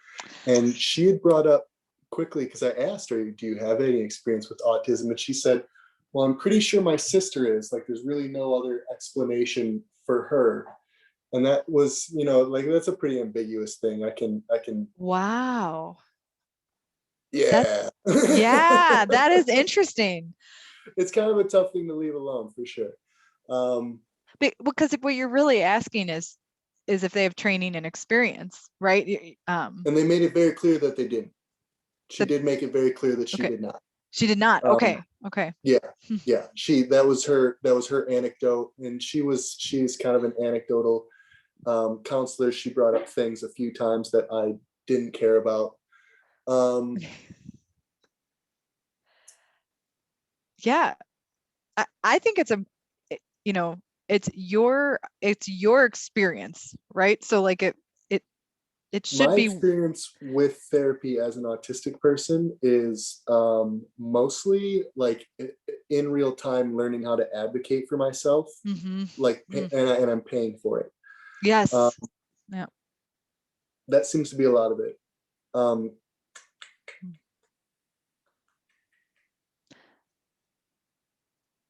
And she had brought up quickly, because I asked her, do you have any experience with autism? And she said, well, I'm pretty sure my sister is. Like, there's really no other explanation for her. And that was, like, that's a pretty ambiguous thing. I can. Wow. Yeah. Yeah, that is interesting. It's kind of a tough thing to leave alone, for sure. Because what you're really asking is if they have training and experience, right? And they made it very clear that they didn't. She did make it very clear that she did not. She did not. Okay. Yeah. That was her anecdote, and she's kind of an anecdotal counselor. She brought up things a few times that I didn't care about. Yeah, I think it's it's your experience, right? So like it should my be. Experience with therapy as an autistic person is mostly like in real time learning how to advocate for myself, like and I'm paying for it. Yes. Yeah. That seems to be a lot of it.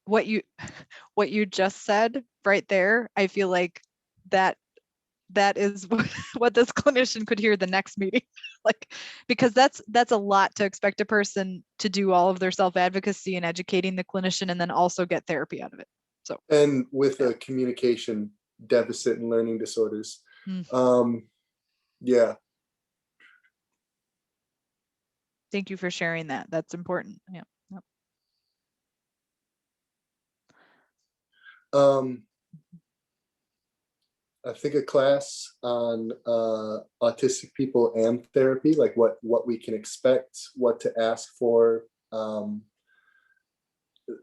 What you just said right there, I feel like that is what this clinician could hear the next meeting. Like, because that's a lot to expect a person to do all of their self-advocacy and educating the clinician, and then also get therapy out of it. So, and with a communication deficit and learning disorders. Yeah. Thank you for sharing that. That's important. Yeah. I think a class on autistic people and therapy, like what we can expect, what to ask for,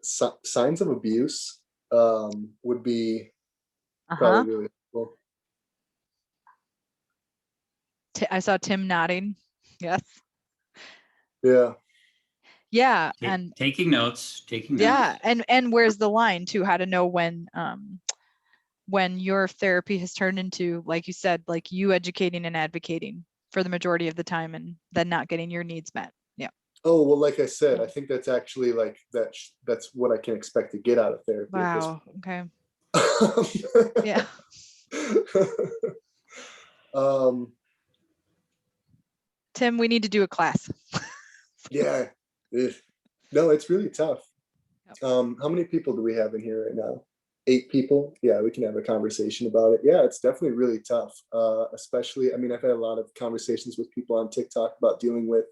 signs of abuse would be probably really cool. I saw Tim nodding. Yes. Yeah. Yeah. And taking notes. Yeah. And where's the line too? How to know when your therapy has turned into, like you said, like you educating and advocating for the majority of the time, and then not getting your needs met. Yeah. Oh, well, like I said, I think that's actually like that's what I can expect to get out of therapy. Wow. Okay. Yeah. Tim, we need to do a class. Yeah. No, it's really tough. Yep. How many people do we have in here right now? 8 people. Yeah, we can have a conversation about it. Yeah, it's definitely really tough. Especially, I mean, I've had a lot of conversations with people on TikTok about dealing with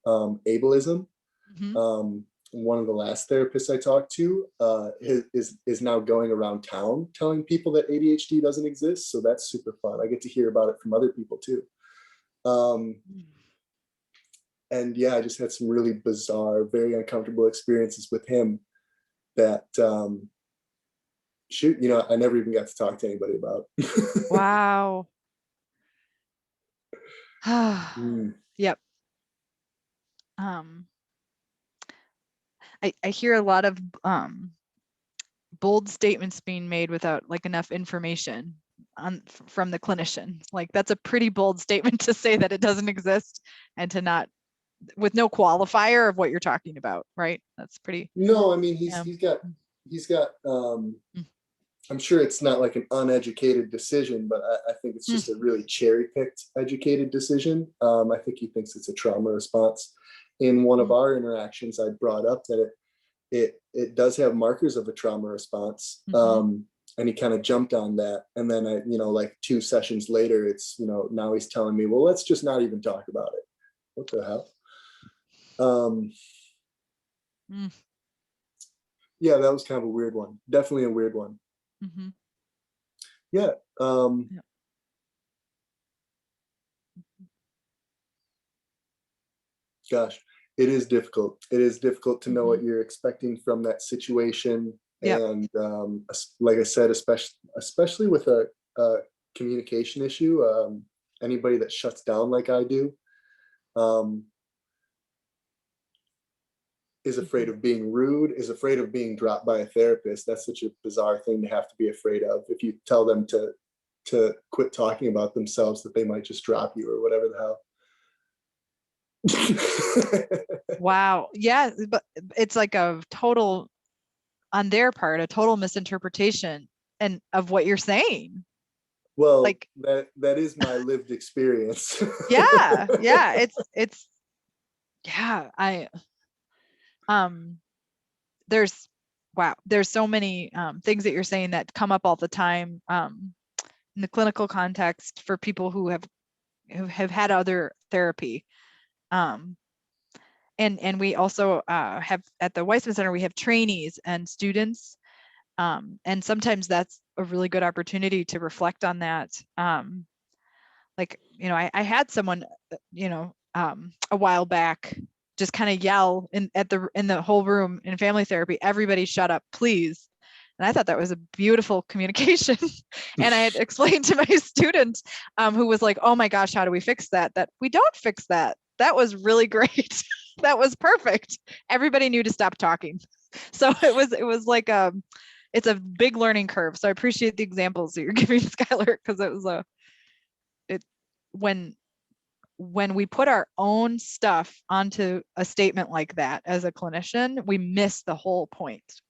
ableism. Mm-hmm. One of the last therapists I talked to is now going around town telling people that ADHD doesn't exist. So that's super fun. I get to hear about it from other people too. And yeah, I just had some really bizarre, very uncomfortable experiences with him that, shoot, you know, I never even got to talk to anybody about. Wow. Yep. I hear a lot of bold statements being made without like enough information from the clinician. Like that's a pretty bold statement to say that it doesn't exist and to not, with no qualifier of what you're talking about, right? That's pretty. No, I mean, he's got I'm sure it's not like an uneducated decision, but I think it's just a really cherry-picked educated decision. I think he thinks it's a trauma response. In one of our interactions, I brought up that it does have markers of a trauma response. And he kind of jumped on that. And then I, you know, like 2 sessions later, it's, you know, now he's telling me, well, let's just not even talk about it. What the hell? Yeah, that was kind of a weird one. Definitely a weird one. Yeah. Gosh, it is difficult. It is difficult to know what you're expecting from that situation. And like I said, especially with a communication issue, anybody that shuts down like I do is afraid of being rude, is afraid of being dropped by a therapist. That's such a bizarre thing to have to be afraid of. If you tell them to quit talking about themselves, that they might just drop you or whatever the hell. Wow. Yeah, but it's like a total, on their part, a total misinterpretation and of what you're saying. Well, like that is my lived experience. Yeah, it's yeah, there's so many things that you're saying that come up all the time in the clinical context for people who have had other therapy. And we also have at the Weissman Center, we have trainees and students. And sometimes that's a really good opportunity to reflect on that. Like, you know, I had someone, you know, a while back just kind of yell in the whole room in family therapy, everybody shut up, please. And I thought that was a beautiful communication. And I had explained to my student who was like, oh my gosh, how do we fix that? That we don't fix that. That was really great. That was perfect. Everybody knew to stop talking. So it was like it's a big learning curve. So I appreciate the examples that you're giving, Skylar, because it was when we put our own stuff onto a statement like that as a clinician, we miss the whole point.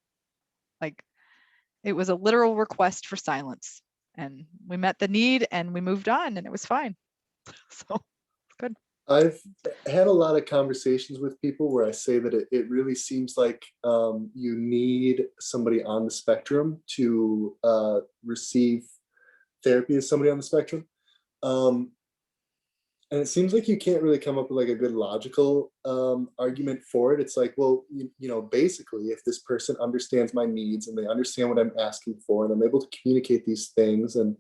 Like it was a literal request for silence, and we met the need and we moved on and it was fine. So good. I've had a lot of conversations with people where I say that it really seems like you need somebody on the spectrum to receive therapy as somebody on the spectrum. And it seems like you can't really come up with like a good logical argument for it. It's like, well, you know, basically, if this person understands my needs and they understand what I'm asking for, and I'm able to communicate these things, and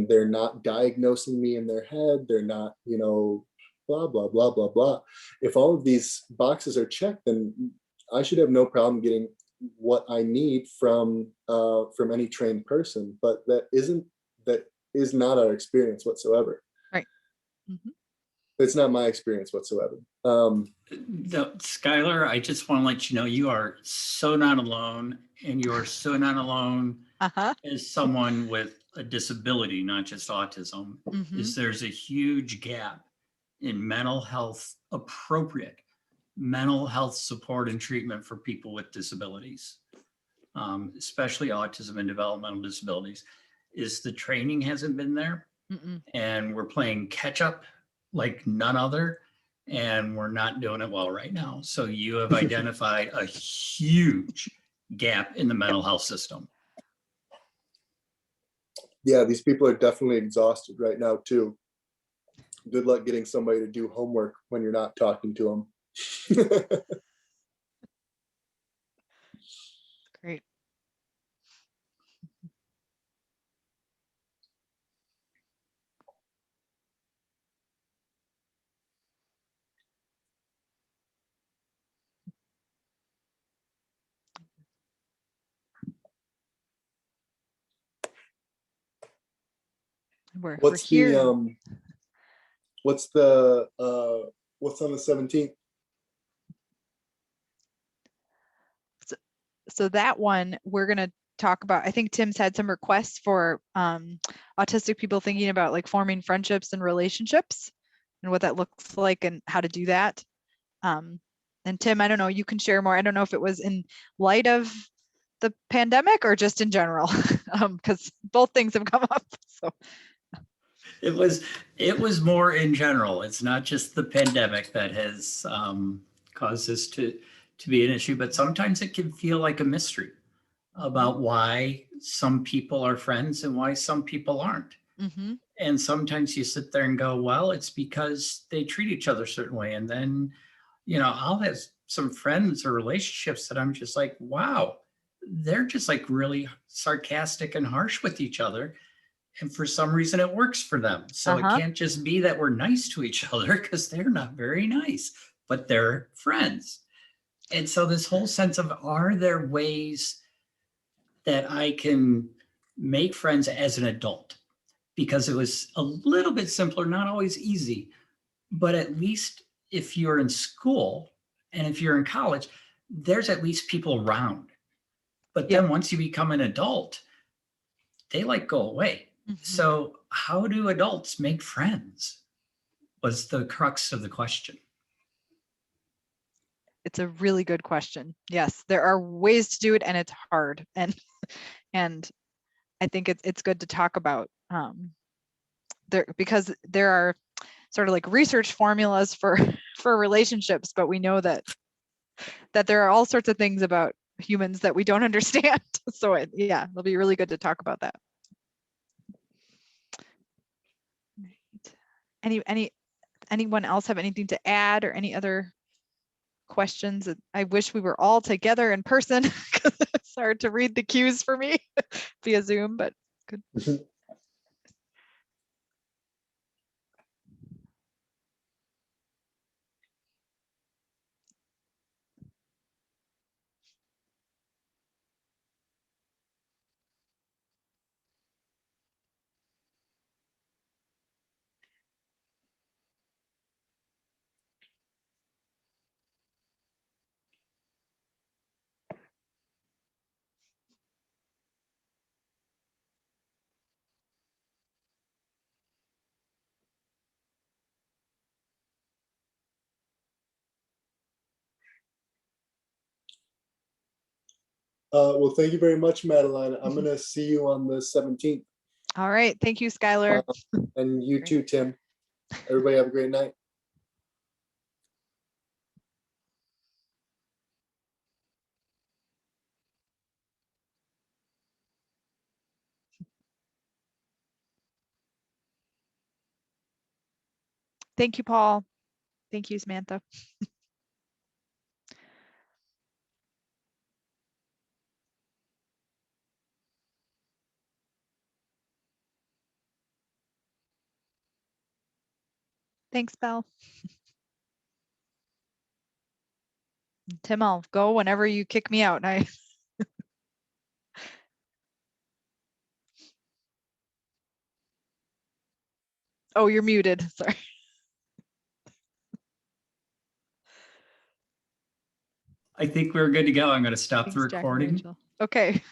they're not diagnosing me in their head, they're not, you know, blah, blah, blah, blah, blah. If all of these boxes are checked, then I should have no problem getting what I need from any trained person. But that is not our experience whatsoever. Right. It's not my experience whatsoever. Skylar, I just want to let you know you are so not alone, and you are so not alone as someone with a disability, not just autism. Is there's a huge gap in mental health, appropriate mental health support and treatment for people with disabilities. especially autism and developmental disabilities, is the training hasn't been there. And we're playing catch up like none other, and we're not doing it well right now. So you have identified a huge gap in the mental health system. Yeah, these people are definitely exhausted right now too. Good luck getting somebody to do homework when you're not talking to them. Great. What's here. What's on the 17th? So that one we're going to talk about. I think Tim's had some requests for autistic people thinking about like forming friendships and relationships and what that looks like and how to do that. And Tim, I don't know, you can share more. I don't know if it was in light of the pandemic or just in general, because both things have come up. So it was more in general. It's not just the pandemic that has caused this to be an issue, but sometimes it can feel like a mystery about why some people are friends and why some people aren't. And sometimes you sit there and go, well, it's because they treat each other a certain way. And then, I'll have some friends or relationships that I'm just like, wow, they're just like really sarcastic and harsh with each other. And for some reason it works for them. So it can't just be that we're nice to each other, because they're not very nice, but they're friends. And so this whole sense of, are there ways that I can make friends as an adult? Because it was a little bit simpler, not always easy, but at least if you're in school and if you're in college, there's at least people around. But then once you become an adult, they like go away. So how do adults make friends? Was the crux of the question. It's a really good question. Yes, there are ways to do it, and it's hard. And I think it's good to talk about because there are sort of like research formulas for relationships, but we know that there are all sorts of things about humans that we don't understand. So it'll be really good to talk about that. Anyone else have anything to add or any other questions? I wish we were all together in person, because it's hard to read the cues for me via Zoom, but good. Well, thank you very much, Madeline. I'm going to see you on the 17th. All right. Thank you, Skylar. And you too, Tim. Everybody have a great night. Thank you, Paul. Thank you, Samantha. Thanks, Belle. Tim, I'll go whenever you kick me out. Oh, you're muted. Sorry. I think we're good to go. I'm going to stop Thanks, the Jack and recording. Rachel. Okay.